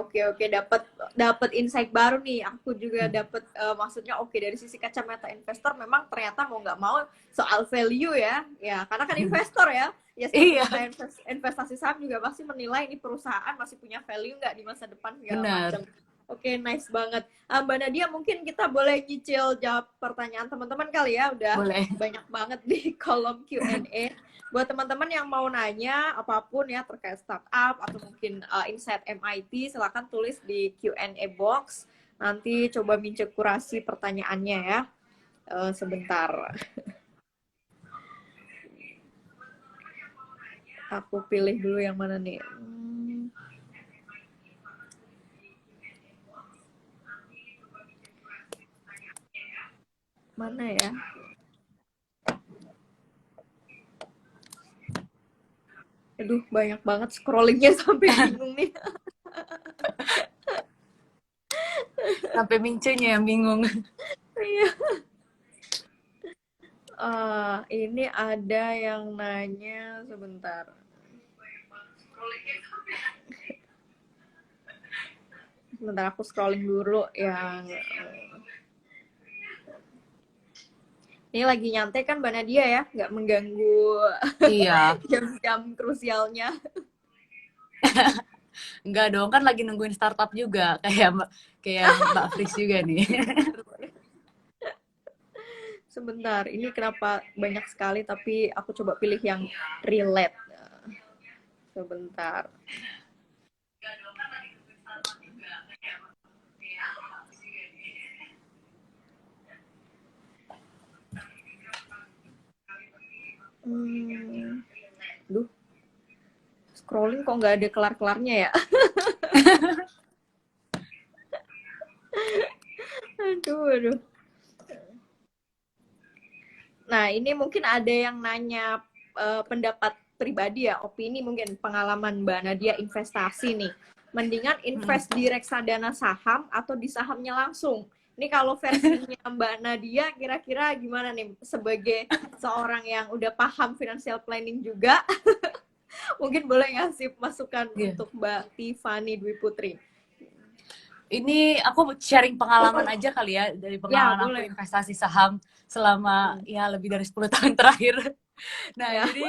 Dapat insight baru nih. Aku juga dapat maksudnya dari sisi kacamata investor memang ternyata mau nggak mau soal value ya. Ya, karena kan investor ya. Ya seperti kita investasi saham juga pasti menilai ini perusahaan masih punya value nggak di masa depan segala macam. Oke, nice banget. Mbak Nadia, mungkin kita boleh nyicil jawab pertanyaan teman-teman kali ya. Udah banyak banget di kolom Q&A. Buat teman-teman yang mau nanya apapun ya terkait startup atau mungkin insight MIT, silakan tulis di Q&A box. Nanti coba Mince kurasi pertanyaannya ya. Sebentar. Aku pilih dulu yang mana nih. Mana ya? Aduh, banyak banget scrollingnya sampai bingung nih. Sampai Mincenya yang bingung. Iya. Ini ada yang nanya sebentar. Sebentar aku scrolling dulu yang ini lagi nyantai kan Mbak Nadia ya, nggak mengganggu jam-jam krusialnya. Enggak dong, kan lagi nungguin startup juga, kayak Mbak Fris juga nih. Sebentar, ini kenapa banyak sekali tapi aku coba pilih yang relate. Sebentar. Duh, scrolling kok nggak ada kelar-kelarnya ya. Aduh. Nah, ini mungkin ada yang nanya pendapat pribadi ya, opini mungkin pengalaman Mbak Nadia investasi nih. Mendingan invest di reksadana saham atau di sahamnya langsung? Ini kalau versinya Mbak Nadia kira-kira gimana nih sebagai seorang yang udah paham financial planning juga? Mungkin boleh ngasih masukan untuk Mbak Tiffany Dwi Putri. Ini aku sharing pengalaman aja kali ya, dari pengalaman aku investasi saham selama ya lebih dari 10 tahun terakhir. Nah, jadi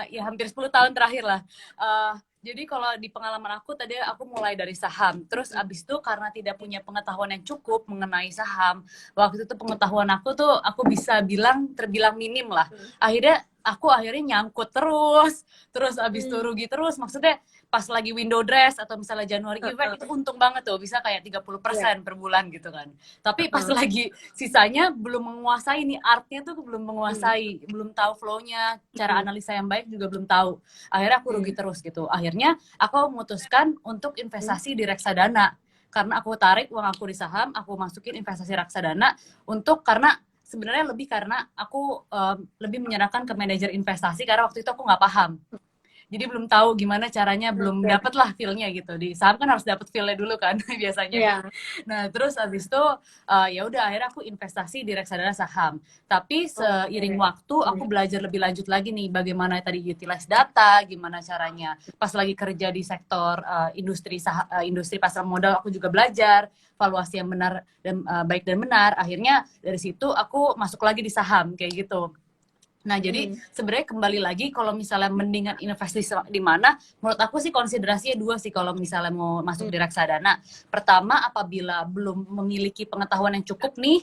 ya hampir 10 tahun terakhir lah. Jadi kalau di pengalaman aku tadi aku mulai dari saham. Terus abis itu karena tidak punya pengetahuan yang cukup mengenai saham, waktu itu pengetahuan aku tuh aku bisa terbilang minim lah. Akhirnya nyangkut terus abis itu rugi terus. Maksudnya pas lagi window dress atau misalnya Januari event itu untung banget tuh, bisa kayak 30% per bulan gitu kan. Tapi pas lagi sisanya belum menguasai nih artnya tuh, belum menguasai, belum tahu flow-nya, cara analisa yang baik juga belum tahu. Akhirnya aku rugi terus gitu. Akhirnya aku memutuskan untuk investasi di reksadana. Karena aku tarik uang aku di saham, aku masukin investasi reksadana untuk karena sebenarnya lebih karena aku lebih menyerahkan ke manajer investasi karena waktu itu aku nggak paham. Jadi belum tahu gimana caranya, belum dapet lah feel-nya gitu. Di saham kan harus dapet feel-nya dulu kan biasanya. Iya. Nah terus abis itu ya udah akhirnya aku investasi di reksadana saham. Tapi seiring waktu aku belajar lebih lanjut lagi nih bagaimana tadi utilize data, gimana caranya. Pas lagi kerja di sektor industri pasar modal aku juga belajar valuasi yang benar dan baik dan benar. Akhirnya dari situ aku masuk lagi di saham kayak gitu. Nah, jadi sebenarnya kembali lagi kalau misalnya mendingan investasi di mana, menurut aku sih konsiderasinya dua sih kalau misalnya mau masuk di reksadana. Pertama, apabila belum memiliki pengetahuan yang cukup nih,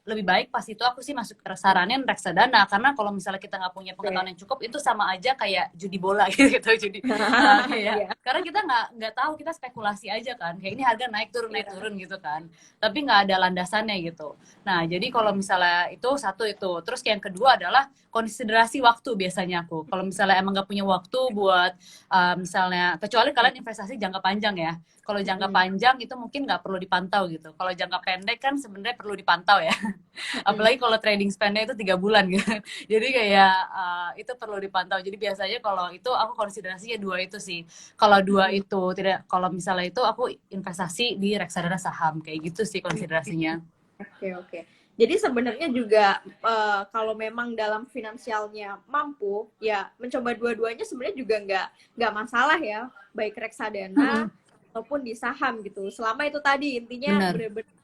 lebih baik pas itu aku sih masuk saranin reksadana. Karena kalau misalnya kita nggak punya pengetahuan yang cukup, itu sama aja kayak judi bola gitu. Judi, karena kita nggak tahu, kita spekulasi aja kan. Kayak ini harga naik turun gitu kan. Tapi nggak ada landasannya gitu. Nah, jadi kalau misalnya itu satu itu. Terus yang kedua adalah konsiderasi waktu biasanya aku. Kalau misalnya emang nggak punya waktu buat misalnya, kecuali kalian investasi jangka panjang ya. Kalau jangka panjang itu mungkin nggak perlu dipantau gitu. Kalau jangka pendek kan sebenarnya perlu dipantau ya. Apalagi kalau trading spendnya itu 3 bulan gitu. Jadi kayak itu perlu dipantau. Jadi biasanya kalau itu aku konsiderasinya dua itu sih. Kalau dua itu tidak, kalau misalnya itu aku investasi di reksadana saham kayak gitu sih konsiderasinya. Oke. Jadi sebenarnya juga kalau memang dalam finansialnya mampu, ya mencoba dua-duanya sebenarnya juga nggak masalah ya, baik reksadana ataupun di saham gitu. Selama itu tadi intinya benar-benar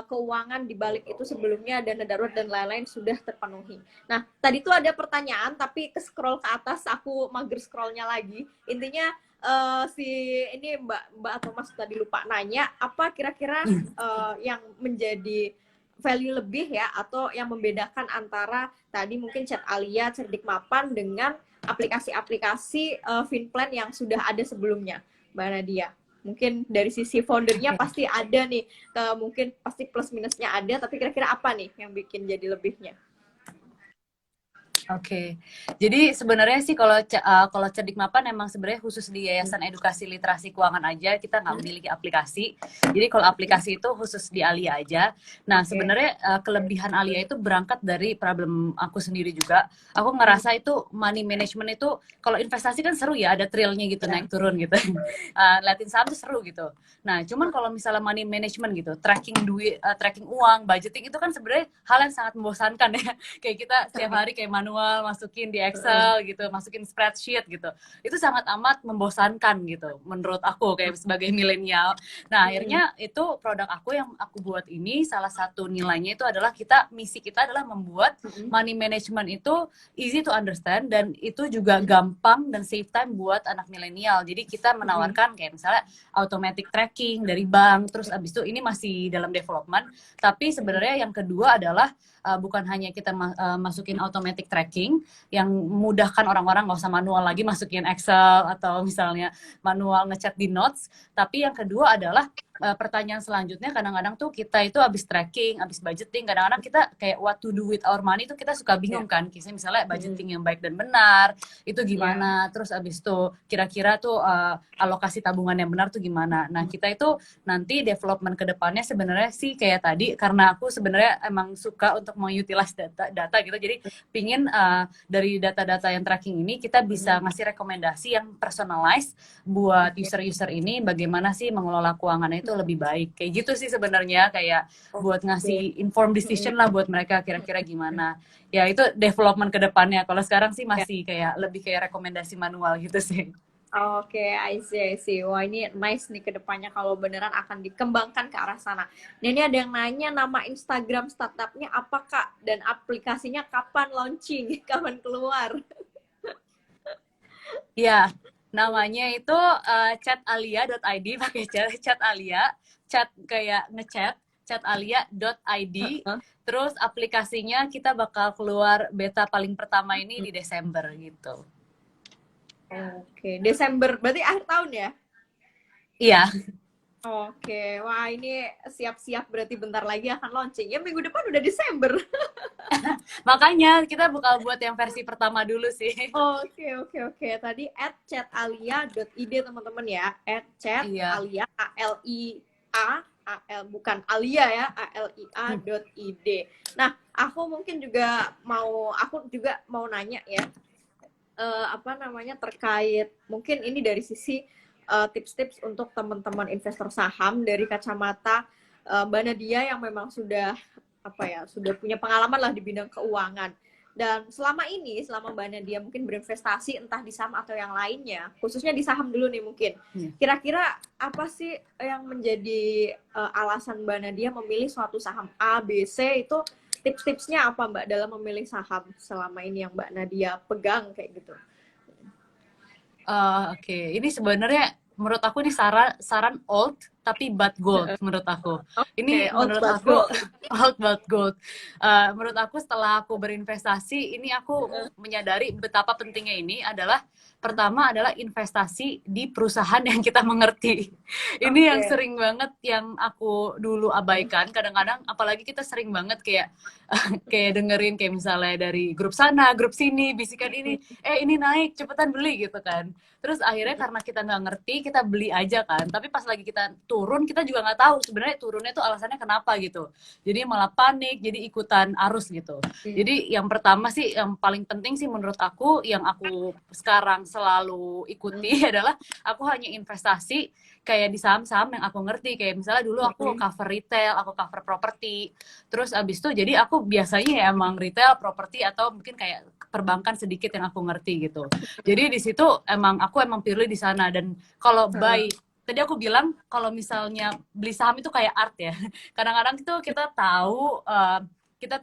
keuangan di balik itu sebelumnya, dana darurat dan lain-lain sudah terpenuhi. Nah, tadi tuh ada pertanyaan tapi ke scroll ke atas, aku mager scrollnya lagi. Intinya si ini Mbak atau Mas tadi lupa nanya apa kira-kira yang menjadi value lebih ya, atau yang membedakan antara tadi mungkin Chat Alia, Cerdik Mapan dengan aplikasi-aplikasi Finplan yang sudah ada sebelumnya, Mbak Nadia. Mungkin dari sisi foundernya pasti ada nih, mungkin pasti plus minusnya ada, tapi kira-kira apa nih yang bikin jadi lebihnya? Oke, jadi sebenarnya sih kalau Cerdik Mapan emang sebenarnya khusus di Yayasan Edukasi Literasi Keuangan aja, kita nggak memiliki aplikasi. Jadi kalau aplikasi itu khusus di Alia aja. Nah sebenarnya kelebihan Alia itu berangkat dari problem aku sendiri juga. Aku ngerasa itu money management itu kalau investasi kan seru ya, ada trailnya gitu naik turun gitu. Liatin saham tuh seru gitu. Nah cuman kalau misalnya money management gitu, tracking duit, tracking uang, budgeting itu kan sebenarnya hal yang sangat membosankan ya. Kayak kita setiap hari kayak manual masukin di Excel gitu, masukin spreadsheet gitu. Itu sangat amat membosankan gitu menurut aku kayak sebagai milenial. Nah, akhirnya itu produk aku yang aku buat ini salah satu nilainya itu adalah misi kita adalah membuat money management itu easy to understand dan itu juga gampang dan save time buat anak milenial. Jadi kita menawarkan kayak misalnya automatic tracking dari bank, terus abis itu ini masih dalam development, tapi sebenarnya yang kedua adalah bukan hanya kita masukin automatic tracking yang memudahkan orang-orang nggak usah manual lagi masukin Excel atau misalnya manual ngechat di notes, tapi yang kedua adalah pertanyaan selanjutnya kadang-kadang tuh kita itu abis tracking, abis budgeting, kadang-kadang kita kayak what to do with our money itu kita suka bingung kan, kisah misalnya budgeting yang baik dan benar itu gimana, terus abis itu kira-kira tuh alokasi tabungan yang benar tuh gimana. Nah kita itu nanti development kedepannya sebenarnya sih kayak tadi, karena aku sebenarnya emang suka untuk mengutilize data gitu, jadi pingin dari data-data yang tracking ini kita bisa ngasih rekomendasi yang personalized buat user-user ini bagaimana sih mengelola keuangannya itu lebih baik. Kayak gitu sih sebenarnya, kayak buat ngasih informed decision lah buat mereka kira-kira gimana. Ya itu development ke depannya. Kalau sekarang sih masih kayak lebih kayak rekomendasi manual gitu sih. Oke, I see. Wah, ini nice nih ke depannya kalau beneran akan dikembangkan ke arah sana. Dan ini ada yang nanya nama Instagram startupnya apa, Kak? Dan aplikasinya kapan launching? Kapan keluar? Ya, namanya itu chatalia.id, pakai chat Alia, chat kayak ngechat, chatalia.id. Terus aplikasinya kita bakal keluar beta paling pertama ini di Desember gitu. Oke, Desember berarti akhir tahun ya? Iya, Oke, wah ini siap-siap berarti bentar lagi akan launching. Ya minggu depan udah Desember. makanya kita bakal buat yang versi pertama dulu sih. Oke. Tadi @chatalia.id teman-teman ya. Iya. @chatalia AL bukan Alia ya, ALIA.id. Nah, aku juga mau nanya ya, apa namanya terkait mungkin ini dari sisi tips-tips untuk teman-teman investor saham dari kacamata Mbak Nadia yang memang sudah sudah punya pengalaman lah di bidang keuangan. Dan selama Mbak Nadia mungkin berinvestasi entah di saham atau yang lainnya, khususnya di saham dulu nih mungkin. Kira-kira apa sih yang menjadi alasan Mbak Nadia memilih suatu saham A, B, C itu tips-tipsnya apa Mbak dalam memilih saham selama ini yang Mbak Nadia pegang kayak gitu? Oke. Ini sebenarnya menurut aku ini saran old tapi but gold menurut aku. Ini Old menurut but aku gold. old but gold. Menurut aku setelah aku berinvestasi, ini aku menyadari betapa pentingnya ini adalah pertama adalah investasi di perusahaan yang kita mengerti. Ini yang sering banget yang aku dulu abaikan. Kadang-kadang apalagi kita sering banget kayak kayak dengerin kayak misalnya dari grup sana, grup sini, bisikan ini naik, cepetan beli gitu kan. Terus akhirnya karena kita nggak ngerti, kita beli aja kan. Tapi pas lagi kita turun, kita juga nggak tahu sebenarnya turunnya tuh alasannya kenapa gitu. Jadi malah panik, jadi ikutan arus gitu. Jadi yang pertama sih, yang paling penting sih menurut aku, yang aku sekarang selalu ikuti adalah aku hanya investasi kayak di saham-saham yang aku ngerti. Kayak misalnya dulu aku cover retail, aku cover properti. Terus abis itu jadi aku biasanya ya emang retail, properti, atau mungkin kayak perbankan sedikit yang aku ngerti gitu. Jadi di situ aku emang pilih di sana. Dan kalau buy, tadi aku bilang kalau misalnya beli saham itu kayak art ya. Kadang-kadang itu kita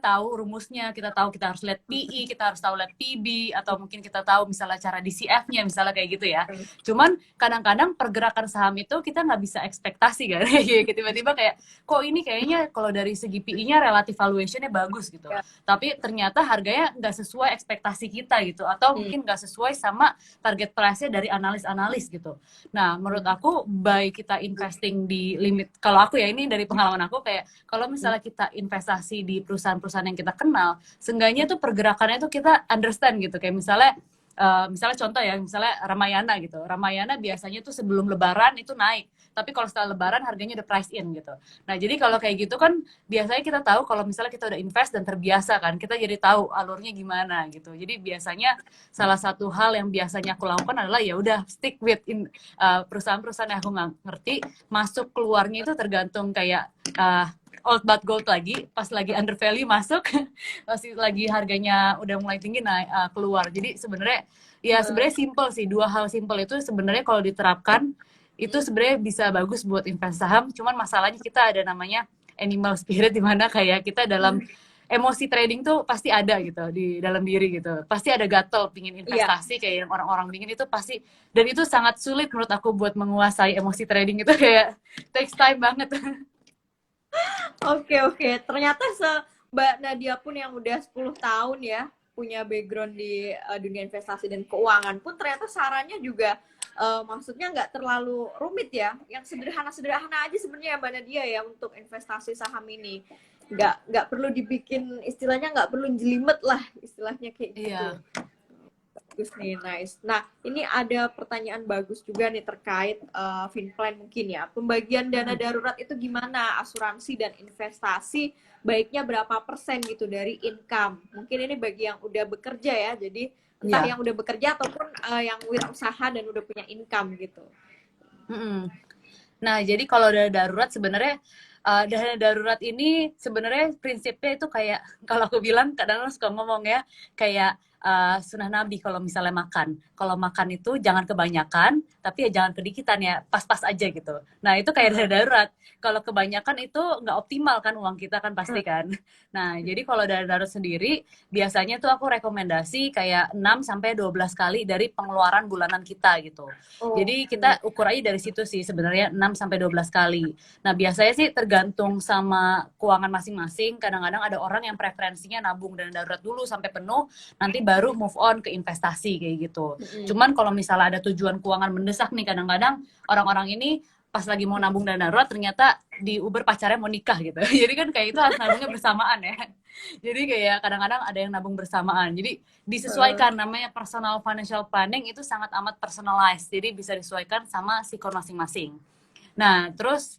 tahu rumusnya, kita tahu kita harus lihat PE, kita harus tahu lihat PB, atau mungkin kita tahu misalnya cara DCF-nya, misalnya kayak gitu ya. Cuman kadang-kadang pergerakan saham itu kita nggak bisa ekspektasi kan. Tiba-tiba kayak, kok ini kayaknya kalau dari segi PE-nya relative valuation-nya bagus gitu. Tapi ternyata harganya nggak sesuai ekspektasi kita gitu. Atau mungkin nggak sesuai sama target price-nya dari analis-analis gitu. Nah, menurut aku, baik kita investing di limit, kalau aku ya ini dari pengalaman aku, kayak kalau misalnya kita investasi di perusahaan-perusahaan yang kita kenal, seenggaknya tuh pergerakannya tuh kita understand gitu. Kayak misalnya contoh ya, misalnya Ramayana gitu. Ramayana biasanya tuh sebelum Lebaran itu naik, tapi kalau setelah Lebaran harganya udah price in gitu. Nah, jadi kalau kayak gitu kan biasanya kita tahu kalau misalnya kita udah invest dan terbiasa kan, kita jadi tahu alurnya gimana gitu. Jadi biasanya salah satu hal yang biasanya aku lakukan adalah ya udah stick with perusahaan-perusahaan yang aku nggak ngerti, masuk keluarnya itu tergantung kayak old but gold lagi, pas lagi under value masuk, masih lagi harganya udah mulai tinggi naik keluar. Jadi sebenarnya simple sih, dua hal simple itu sebenarnya kalau diterapkan itu sebenarnya bisa bagus buat invest saham. Cuman masalahnya kita ada namanya animal spirit, di mana kayak kita dalam emosi trading tuh pasti ada gitu di dalam diri gitu. Pasti ada gatel pingin investasi kayak yang orang-orang pingin itu pasti, dan itu sangat sulit menurut aku buat menguasai emosi trading itu, kayak takes time banget. Oke. Ternyata Mbak Nadia pun yang udah 10 tahun ya punya background di dunia investasi dan keuangan pun ternyata sarannya juga maksudnya nggak terlalu rumit ya. Yang sederhana-sederhana aja sebenarnya Mbak Nadia ya untuk investasi saham ini. Nggak perlu dibikin, istilahnya nggak perlu jelimet lah istilahnya kayak gitu. Bagus nih, nice. Nah, ini ada pertanyaan bagus juga nih terkait Finplan mungkin ya. Pembagian dana darurat itu gimana? Asuransi dan investasi baiknya berapa persen gitu dari income? Mungkin ini bagi yang udah bekerja ya. Jadi entah yang udah bekerja ataupun yang wirausaha dan udah punya income gitu. Nah, jadi kalau dana darurat sebenarnya dana darurat ini sebenarnya prinsipnya itu kayak, kalau aku bilang kadang-kadang suka ngomong ya, kayak sunnah Nabi kalau misalnya makan. Kalau makan itu jangan kebanyakan, tapi ya jangan kedikitan ya, pas-pas aja gitu. Nah, itu kayak dana darurat. Kalau kebanyakan itu nggak optimal kan uang kita kan pasti kan. Nah, jadi kalau dana darurat sendiri, biasanya tuh aku rekomendasi kayak 6-12 kali dari pengeluaran bulanan kita gitu. Jadi kita ukur aja dari situ sih sebenarnya, 6-12 kali. Nah, biasanya sih tergantung sama keuangan masing-masing. Kadang-kadang ada orang yang preferensinya nabung dana darurat dulu sampai penuh, nanti baru baru move on ke investasi kayak gitu. Cuman kalau misalnya ada tujuan keuangan mendesak nih, kadang-kadang orang-orang ini pas lagi mau nabung dana darurat ternyata di Uber pacarnya mau nikah gitu. Jadi kan kayak itu harus nabungnya bersamaan ya. Jadi kayak kadang-kadang ada yang nabung bersamaan. Jadi disesuaikan, namanya personal financial planning itu sangat amat personalized. Jadi bisa disesuaikan sama sikon masing-masing. Nah, terus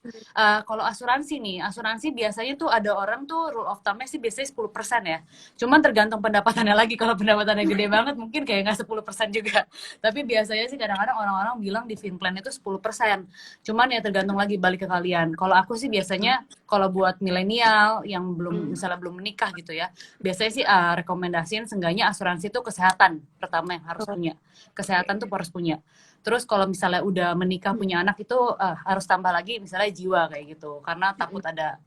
kalau asuransi nih, asuransi biasanya tuh ada orang tuh rule of thumb-nya sih biasanya 10% ya. Cuman tergantung pendapatannya lagi. Kalau pendapatannya gede banget mungkin kayak nggak 10% juga. Tapi biasanya sih kadang-kadang orang-orang bilang di Finplan itu 10%. Cuman ya tergantung lagi, balik ke kalian. Kalau aku sih biasanya kalau buat milenial yang misalnya belum menikah gitu ya, biasanya sih rekomendasiin seenggaknya asuransi itu kesehatan pertama yang harus punya. Kesehatan tuh harus punya. Terus kalau misalnya udah menikah punya anak itu harus tambah lagi misalnya jiwa kayak gitu, karena takut ada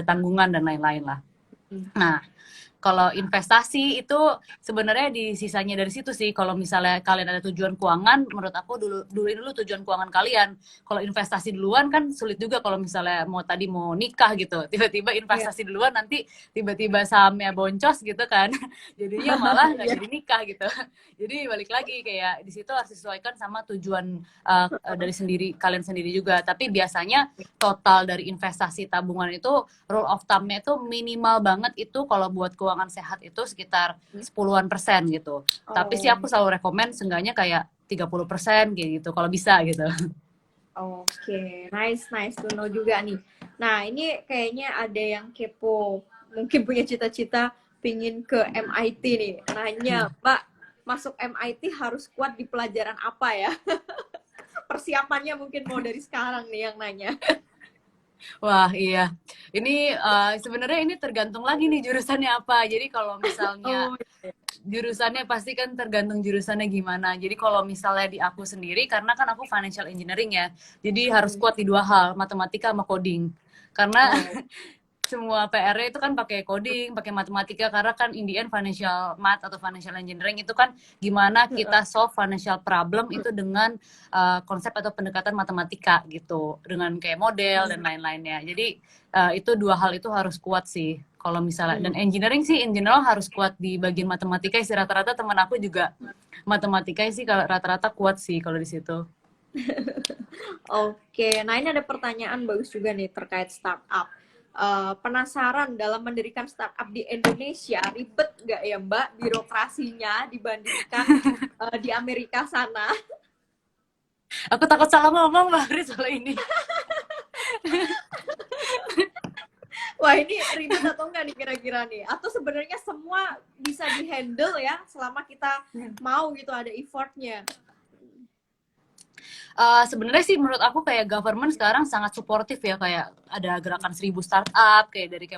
tanggungan dan lain-lain lah. Nah, kalau investasi itu sebenarnya di sisanya dari situ sih. Kalau misalnya kalian ada tujuan keuangan, menurut aku duluin dulu tujuan keuangan kalian. Kalau investasi duluan kan sulit juga kalau misalnya mau nikah gitu. Tiba-tiba investasi duluan, nanti tiba-tiba sahamnya boncos gitu kan. Jadinya malah nggak jadi nikah gitu. Jadi balik lagi kayak di situ harus disesuaikan sama tujuan dari kalian sendiri juga. Tapi biasanya total dari investasi tabungan itu rule of thumb-nya itu minimal banget itu kalau buat keuangan sehat itu sekitar 10-an% gitu. Tapi sih aku selalu rekomen seenggaknya kayak 30% kayak gitu kalau bisa gitu. Oke, nice to know juga nih. Nah, ini kayaknya ada yang kepo, mungkin punya cita-cita pingin ke MIT nih. Nanya, Mbak, masuk MIT harus kuat di pelajaran apa ya? Persiapannya mungkin mau dari sekarang nih yang nanya. Wah, iya. Ini sebenarnya ini tergantung lagi nih jurusannya apa. Jadi kalau misalnya jurusannya pasti kan tergantung jurusannya gimana. Jadi kalau misalnya di aku sendiri, karena kan aku financial engineering ya, jadi harus kuat di dua hal, matematika sama coding. Karena semua PR-nya itu kan pakai coding, pakai matematika, karena kan in the end financial math atau financial engineering itu kan gimana kita solve financial problem itu dengan konsep atau pendekatan matematika gitu, dengan kayak model dan lain-lainnya. Jadi itu dua hal itu harus kuat sih kalau misalnya, dan engineering sih in general harus kuat di bagian matematika sih. Rata-rata teman aku juga matematika sih kalau rata-rata kuat sih kalau di situ. Oke, nah ini ada pertanyaan bagus juga nih terkait startup. Penasaran dalam mendirikan startup di Indonesia ribet nggak ya Mbak birokrasinya dibandingkan di Amerika sana? Aku takut salah ngomong Mbak Riz soal ini. Wah, ini ribet atau enggak nih kira-kira nih? Atau sebenarnya semua bisa dihandle ya selama kita mau gitu, ada effortnya? Sebenarnya sih menurut aku kayak government sekarang sangat suportif ya, kayak ada gerakan 1000 startup kayak dari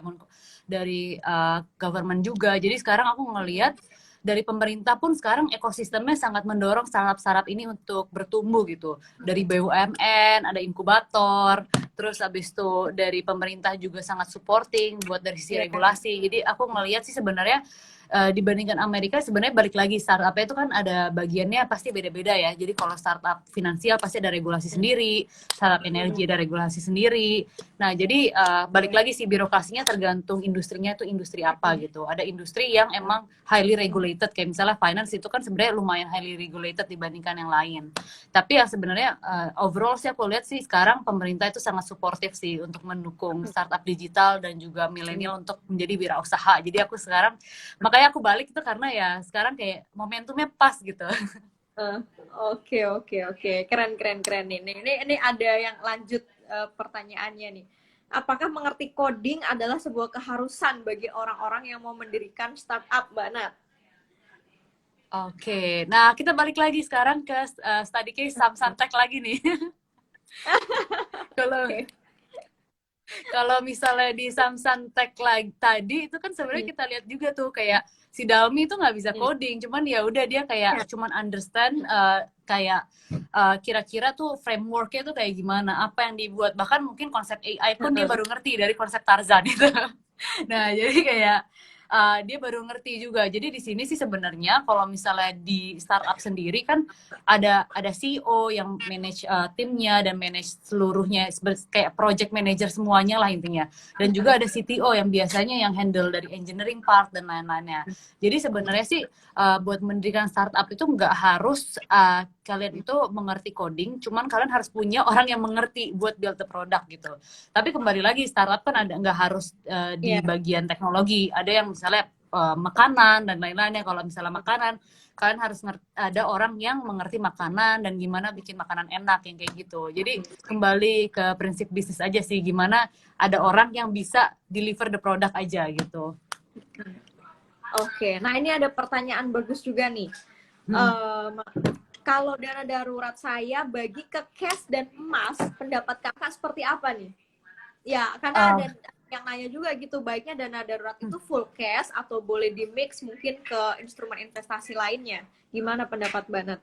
government juga. Jadi sekarang aku ngelihat dari pemerintah pun sekarang ekosistemnya sangat mendorong startup-startup ini untuk bertumbuh gitu. Dari BUMN, ada inkubator, terus habis itu dari pemerintah juga sangat supporting buat dari sisi regulasi. Jadi aku ngelihat sih sebenarnya dibandingkan Amerika sebenarnya balik lagi startupnya itu kan ada bagiannya pasti beda-beda ya. Jadi kalau startup finansial pasti ada regulasi sendiri, startup energi ada regulasi sendiri. Nah jadi balik lagi sih birokrasinya tergantung industrinya itu industri apa gitu. Ada industri yang emang highly regulated kayak misalnya finance itu kan sebenarnya lumayan highly regulated dibandingkan yang lain. Tapi ya sebenarnya overall sih aku lihat sih sekarang pemerintah itu sangat suportif sih untuk mendukung startup digital dan juga milenial untuk menjadi wirausaha. Jadi aku sekarang makanya aku balik itu karena ya sekarang kayak momentumnya pas gitu. Oke. Keren ini ada yang lanjut pertanyaannya nih. Apakah mengerti coding adalah sebuah keharusan bagi orang-orang yang mau mendirikan startup, Mbak Nat? Oke, nah kita balik lagi sekarang ke study case Samsung lagi nih. Kalau misalnya di Samsung lagi tadi itu kan sebenarnya kita lihat juga tuh kayak si Dalmi itu nggak bisa coding, cuman ya udah dia kayak cuman understand kayak kira-kira tuh frameworknya tuh kayak gimana, apa yang dibuat, bahkan mungkin konsep AI pun dia baru ngerti dari konsep Tarzan itu. Nah jadi kayak dia baru ngerti juga. Jadi di sini sih sebenarnya kalau misalnya di startup sendiri kan ada CEO yang manage timnya dan manage seluruhnya kayak project manager semuanya lah intinya. Dan juga ada CTO yang biasanya yang handle dari engineering part dan lain-lainnya. Jadi sebenarnya sih buat mendirikan startup itu nggak harus kalian itu mengerti coding, cuman kalian harus punya orang yang mengerti buat build the product gitu. Tapi kembali lagi startup kan ada nggak harus di bagian teknologi, ada yang misalnya makanan dan lain-lainnya. Kalau misalnya makanan, kalian harus ada orang yang mengerti makanan dan gimana bikin makanan enak yang kayak gitu. Jadi kembali ke prinsip bisnis aja sih, gimana ada orang yang bisa deliver the product aja gitu. Oke, nah ini ada pertanyaan bagus juga nih. Kalau dana darurat saya bagi ke cash dan emas, pendapat kakak seperti apa nih? Ya, karena ada yang nanya juga gitu, baiknya dana darurat itu full cash atau boleh di mix mungkin ke instrumen investasi lainnya. Gimana pendapat Banat?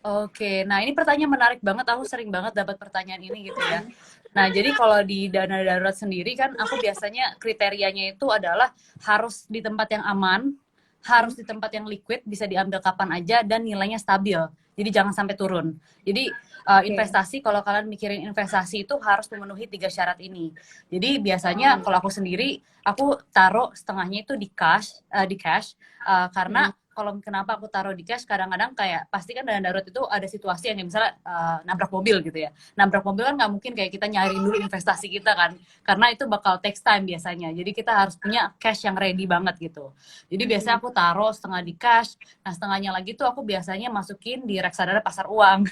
Oke, nah ini pertanyaan menarik banget. Aku sering banget dapat pertanyaan ini gitu ya. Nah, jadi kalau di dana darurat sendiri kan aku biasanya kriterianya itu adalah harus di tempat yang aman, harus di tempat yang liquid, bisa diambil kapan aja, dan nilainya stabil. Jadi jangan sampai turun. Jadi investasi, kalau kalian mikirin investasi itu harus memenuhi 3 syarat ini. Jadi biasanya kalau aku sendiri, aku taruh setengahnya itu di cash, karena kalau kenapa aku taruh di cash, kadang-kadang kayak pasti kan dana darurat itu ada situasi yang misalnya nabrak mobil gitu ya. Nabrak mobil kan nggak mungkin kayak kita nyari dulu investasi kita kan, karena itu bakal takes time biasanya. Jadi kita harus punya cash yang ready banget gitu. Jadi biasanya aku taruh setengah di cash, nah setengahnya lagi tuh aku biasanya masukin di reksadana pasar uang.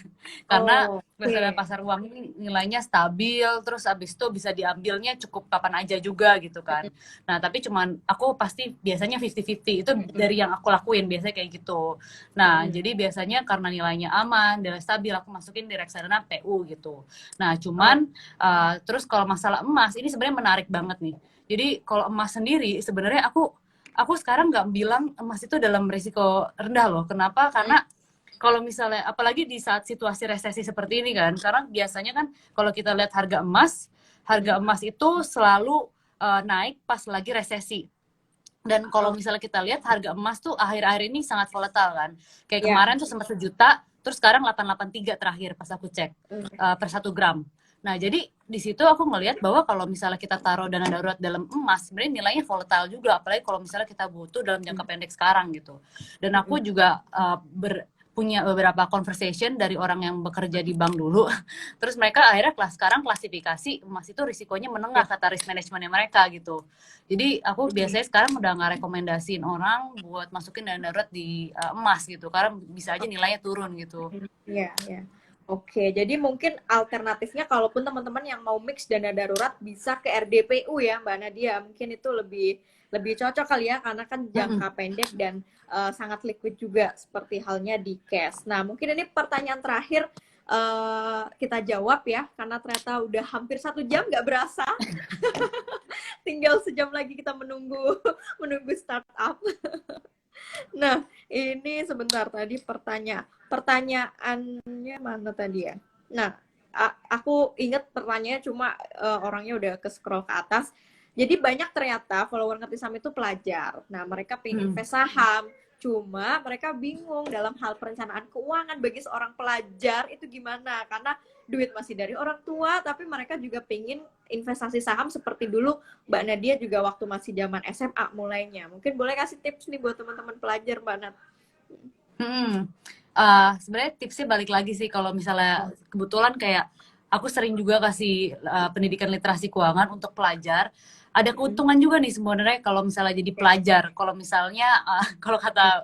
Karena reksadana pasar uang ini nilainya stabil, terus abis itu bisa diambilnya cukup kapan aja juga gitu kan. Nah tapi cuman aku pasti biasanya 50-50, itu dari yang aku lakuin biasanya kayak gitu. Nah, jadi biasanya karena nilainya aman, nilai stabil, aku masukin di reksadana PU gitu. Nah, cuman terus kalau masalah emas, ini sebenarnya menarik banget nih. Jadi kalau emas sendiri, sebenarnya aku sekarang nggak bilang emas itu dalam risiko rendah loh. Kenapa? Karena kalau misalnya, apalagi di saat situasi resesi seperti ini kan, karena biasanya kan kalau kita lihat harga emas itu selalu naik pas lagi resesi. Dan kalau misalnya kita lihat harga emas tuh akhir-akhir ini sangat volatile kan. Kayak kemarin tuh sempat 1 juta, terus sekarang 883 terakhir pas aku cek per 1 gram. Nah, jadi di situ aku ngelihat bahwa kalau misalnya kita taruh dana darurat dalam emas, sebenarnya nilainya volatile juga, apalagi kalau misalnya kita butuh dalam jangka pendek sekarang gitu. Dan aku juga punya beberapa conversation dari orang yang bekerja di bank dulu. Terus mereka akhirnya sekarang klasifikasi emas itu risikonya menengah, kata risk manajemennya mereka gitu. Jadi aku biasanya sekarang udah nggak rekomendasiin orang buat masukin dana darurat di emas gitu, karena bisa aja nilainya turun gitu. Iya, iya. Oke, jadi mungkin alternatifnya kalaupun teman-teman yang mau mix dana darurat bisa ke RDPU ya Mbak Nadia. Mungkin itu lebih cocok kali ya, karena kan jangka pendek dan sangat liquid juga seperti halnya di cash. Nah, mungkin ini pertanyaan terakhir kita jawab ya, karena ternyata udah hampir 1 jam nggak berasa. Tinggal sejam lagi kita menunggu startup. Nah, ini sebentar tadi pertanyaannya mana tadi ya? Nah, aku inget pertanyaannya cuma orangnya udah ke scroll ke atas. Jadi banyak ternyata follower Ngerti Saham itu pelajar. Nah, mereka pengen invest saham, cuma mereka bingung dalam hal perencanaan keuangan bagi seorang pelajar itu gimana, karena duit masih dari orang tua, tapi mereka juga pengen investasi saham seperti dulu Mbak Nadia juga waktu masih zaman SMA mulainya. Mungkin boleh kasih tips nih buat teman-teman pelajar, Mbak Nat. Sebenarnya tipsnya balik lagi sih, kalau misalnya kebetulan kayak aku sering juga kasih pendidikan literasi keuangan untuk pelajar. Ada keuntungan juga nih sebenarnya kalau misalnya jadi pelajar. Kalau misalnya kalau kata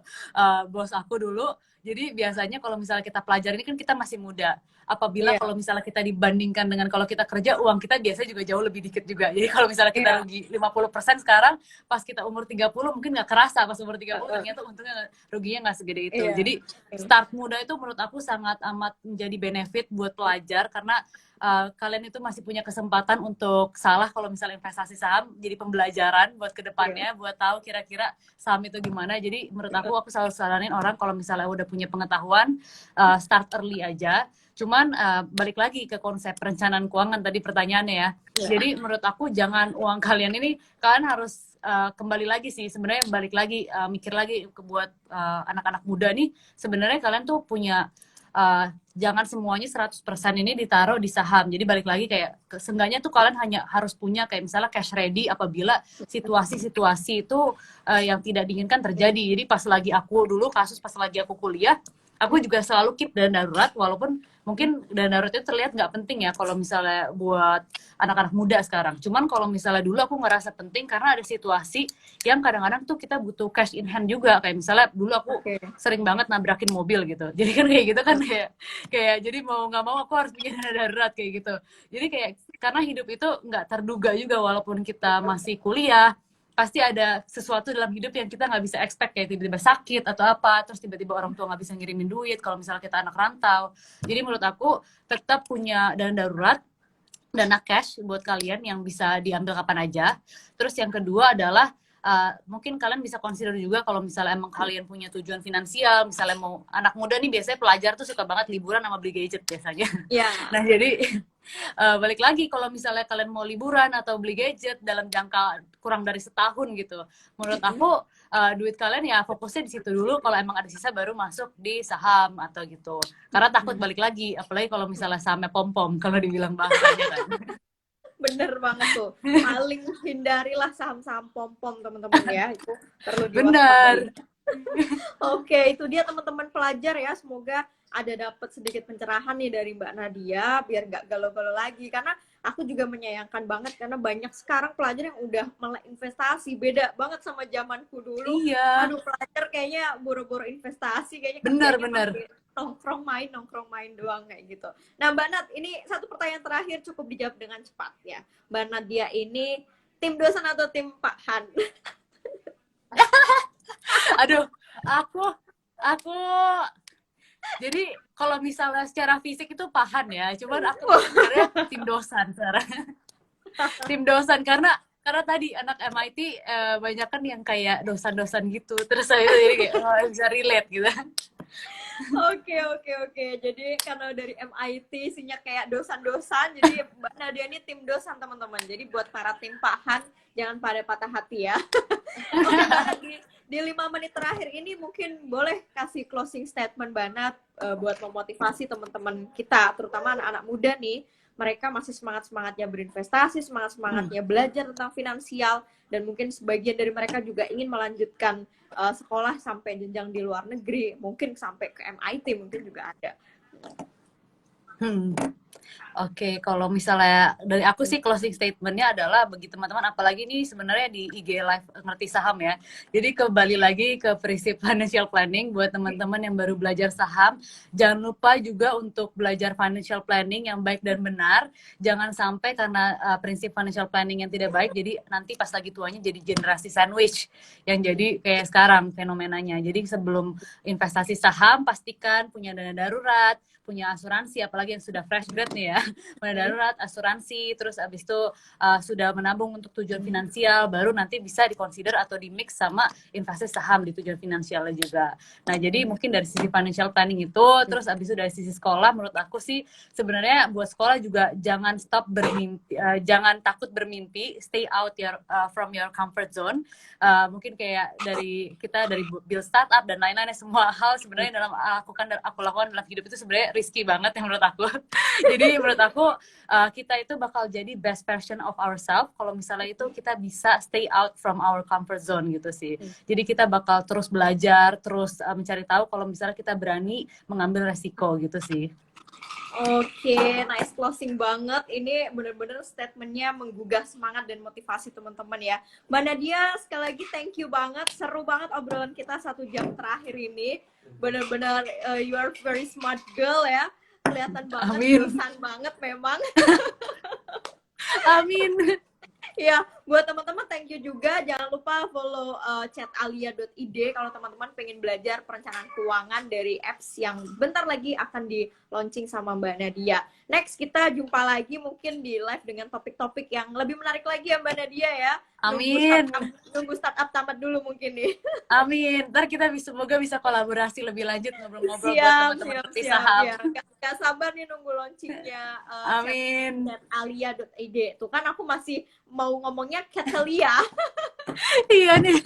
bos aku dulu, jadi biasanya kalau misalnya kita pelajar ini kan kita masih muda. Apabila kalau misalnya kita dibandingkan dengan kalau kita kerja, uang kita biasanya juga jauh lebih dikit juga. Jadi kalau misalnya kita rugi 50% sekarang, pas kita umur 30 mungkin nggak kerasa, pas umur 30 ternyata untungnya ruginya nggak segede itu. Jadi start muda itu menurut aku sangat amat menjadi benefit buat pelajar, karena kalian itu masih punya kesempatan untuk salah kalau misalnya investasi saham, jadi pembelajaran buat kedepannya, buat tahu kira-kira saham itu gimana. Jadi menurut aku selalu saranin orang kalau misalnya udah punya pengetahuan, start early aja. Cuman balik lagi ke konsep perencanaan keuangan tadi pertanyaannya ya. Jadi menurut aku jangan uang kalian ini, kalian harus kembali lagi sih sebenarnya balik lagi mikir lagi buat anak-anak muda nih sebenarnya kalian tuh punya jangan semuanya 100% ini ditaruh di saham. Jadi balik lagi kayak seenggaknya tuh kalian hanya harus punya kayak misalnya cash ready apabila situasi-situasi itu yang tidak diinginkan terjadi. Jadi pas lagi aku dulu kasus pas lagi aku kuliah, aku juga selalu keep dana darurat walaupun mungkin dana darurat itu terlihat nggak penting ya kalau misalnya buat anak-anak muda sekarang. Cuman kalau misalnya dulu aku ngerasa penting karena ada situasi yang kadang-kadang tuh kita butuh cash in hand juga. Kayak misalnya dulu aku sering banget nabrakin mobil gitu. Jadi kan kayak gitu kan kayak jadi mau nggak mau aku harus bikin dana darurat kayak gitu. Jadi kayak karena hidup itu nggak terduga juga walaupun kita masih kuliah pasti ada sesuatu dalam hidup yang kita nggak bisa expect kayak tiba-tiba sakit atau apa terus tiba-tiba orang tua nggak bisa ngirimin duit kalau misalnya kita anak rantau. Jadi menurut aku tetap punya dana darurat, dana cash buat kalian yang bisa diambil kapan aja. Terus yang kedua adalah mungkin kalian bisa consider juga kalau misalnya emang kalian punya tujuan finansial, misalnya mau anak muda nih biasanya pelajar tuh suka banget liburan sama beli gadget biasanya. Yeah. Nah jadi balik lagi kalau misalnya kalian mau liburan atau beli gadget dalam jangka kurang dari setahun gitu, menurut aku duit kalian ya fokusnya di situ dulu. Kalau emang ada sisa baru masuk di saham atau gitu. Karena takut balik lagi, apalagi kalau misalnya sahamnya pom-pom kalau dibilang bahasanya kan. Bener banget tuh, paling hindarilah saham-saham pom-pom teman-teman ya, itu perlu diwaspadai. Bener. Oke, itu dia teman-teman pelajar ya, semoga ada dapat sedikit pencerahan nih dari Mbak Nadia biar nggak galau-galau lagi, karena aku juga menyayangkan banget karena banyak sekarang pelajar yang udah malah investasi, beda banget sama zamanku dulu. Iya. Aduh, pelajar kayaknya boro-boro investasi, kayaknya Bener. nongkrong main doang kayak gitu. Nah Mbak Nat, ini satu pertanyaan terakhir cukup dijawab dengan cepat ya. Mbak Nadia ini tim dosen atau tim Pak Han? Aduh, aku jadi kalau misalnya secara fisik itu Pak Han ya, cuman aku sebenarnya tim dosan sekarang. Tim dosan karena tadi anak MIT banyak kan yang kayak dosan-dosan gitu. Terus saya jadi kayak bisa relate gitu. Oke. Jadi karena dari MIT isinya kayak dosan-dosan, jadi Mbak Nadia ini tim dosan teman-teman. Jadi buat para tim Pak Han jangan pada patah hati ya. Oke, di 5 menit terakhir ini mungkin boleh kasih closing statement Mbak Nat buat memotivasi teman-teman kita, terutama anak-anak muda nih. Mereka masih semangat-semangatnya berinvestasi, semangat-semangatnya belajar tentang finansial, dan mungkin sebagian dari mereka juga ingin melanjutkan sekolah sampai jenjang di luar negeri, mungkin sampai ke MIT mungkin juga ada. Oke, kalau misalnya dari aku sih closing statement-nya adalah bagi teman-teman, apalagi ini sebenarnya di IG Live Ngerti Saham ya. Jadi kembali lagi ke prinsip financial planning buat teman-teman yang baru belajar saham. Jangan lupa juga untuk belajar financial planning yang baik dan benar. Jangan sampai karena prinsip financial planning yang tidak baik, jadi nanti pas lagi tuanya jadi generasi sandwich yang jadi kayak sekarang fenomenanya. Jadi sebelum investasi saham, pastikan punya dana darurat, punya asuransi, apalagi yang sudah fresh grad nih ya, dana darurat, asuransi, terus abis itu sudah menabung untuk tujuan finansial, baru nanti bisa dikonsider atau di mix sama investasi saham di tujuan finansialnya juga. Nah jadi mungkin dari sisi financial planning itu, terus abis itu dari sisi sekolah, menurut aku sih sebenarnya buat sekolah juga jangan stop bermimpi, jangan takut bermimpi, stay out from your comfort zone. Mungkin kayak dari kita dari build startup dan lain-lain, semua hal sebenarnya dalam aku lakukan dalam hidup itu sebenarnya risky banget ya menurut aku. Jadi menurut aku kita itu bakal jadi best version of ourselves kalau misalnya itu kita bisa stay out from our comfort zone gitu sih. Jadi kita bakal terus belajar, terus mencari tahu kalau misalnya kita berani mengambil resiko gitu sih. Oke, nice closing banget. Ini bener-bener statementnya menggugah semangat dan motivasi teman-teman ya. Mbak Nadia, sekali lagi thank you banget. Seru banget obrolan kita 1 jam terakhir ini. Bener-bener you are very smart girl ya. Kelihatan banget, dosan banget memang. Amin. Ya, buat teman-teman thank you juga. Jangan lupa follow chatalia.id kalau teman-teman pengen belajar perencanaan keuangan dari apps yang bentar lagi akan di launching sama Mbak Nadia. Next kita jumpa lagi mungkin di live dengan topik-topik yang lebih menarik lagi ya Mbak Nadia ya. Amin. Nunggu startup tamat dulu mungkin nih. Amin. Ntar kita semoga bisa kolaborasi lebih lanjut ngobrol-ngobrol buat teman-teman ngerti saham. Gak sabar nih nunggu launchingnya Amin. chatalia.id. Tuh kan aku masih mau ngomongnya panggilnya Catalia. Iya nih.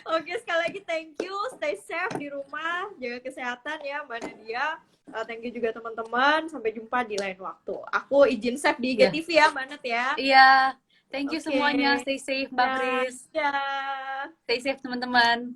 Oke, sekali lagi thank you, stay safe di rumah, jaga kesehatan ya Mbak Nadia. Thank you juga teman-teman, sampai jumpa di lain waktu. Aku izin save di Iya. IGTV ya Mbak Nat ya. Iya. Thank you Oke. semuanya. Stay safe, Mbak Ya, Pris. ya. Stay safe teman-teman.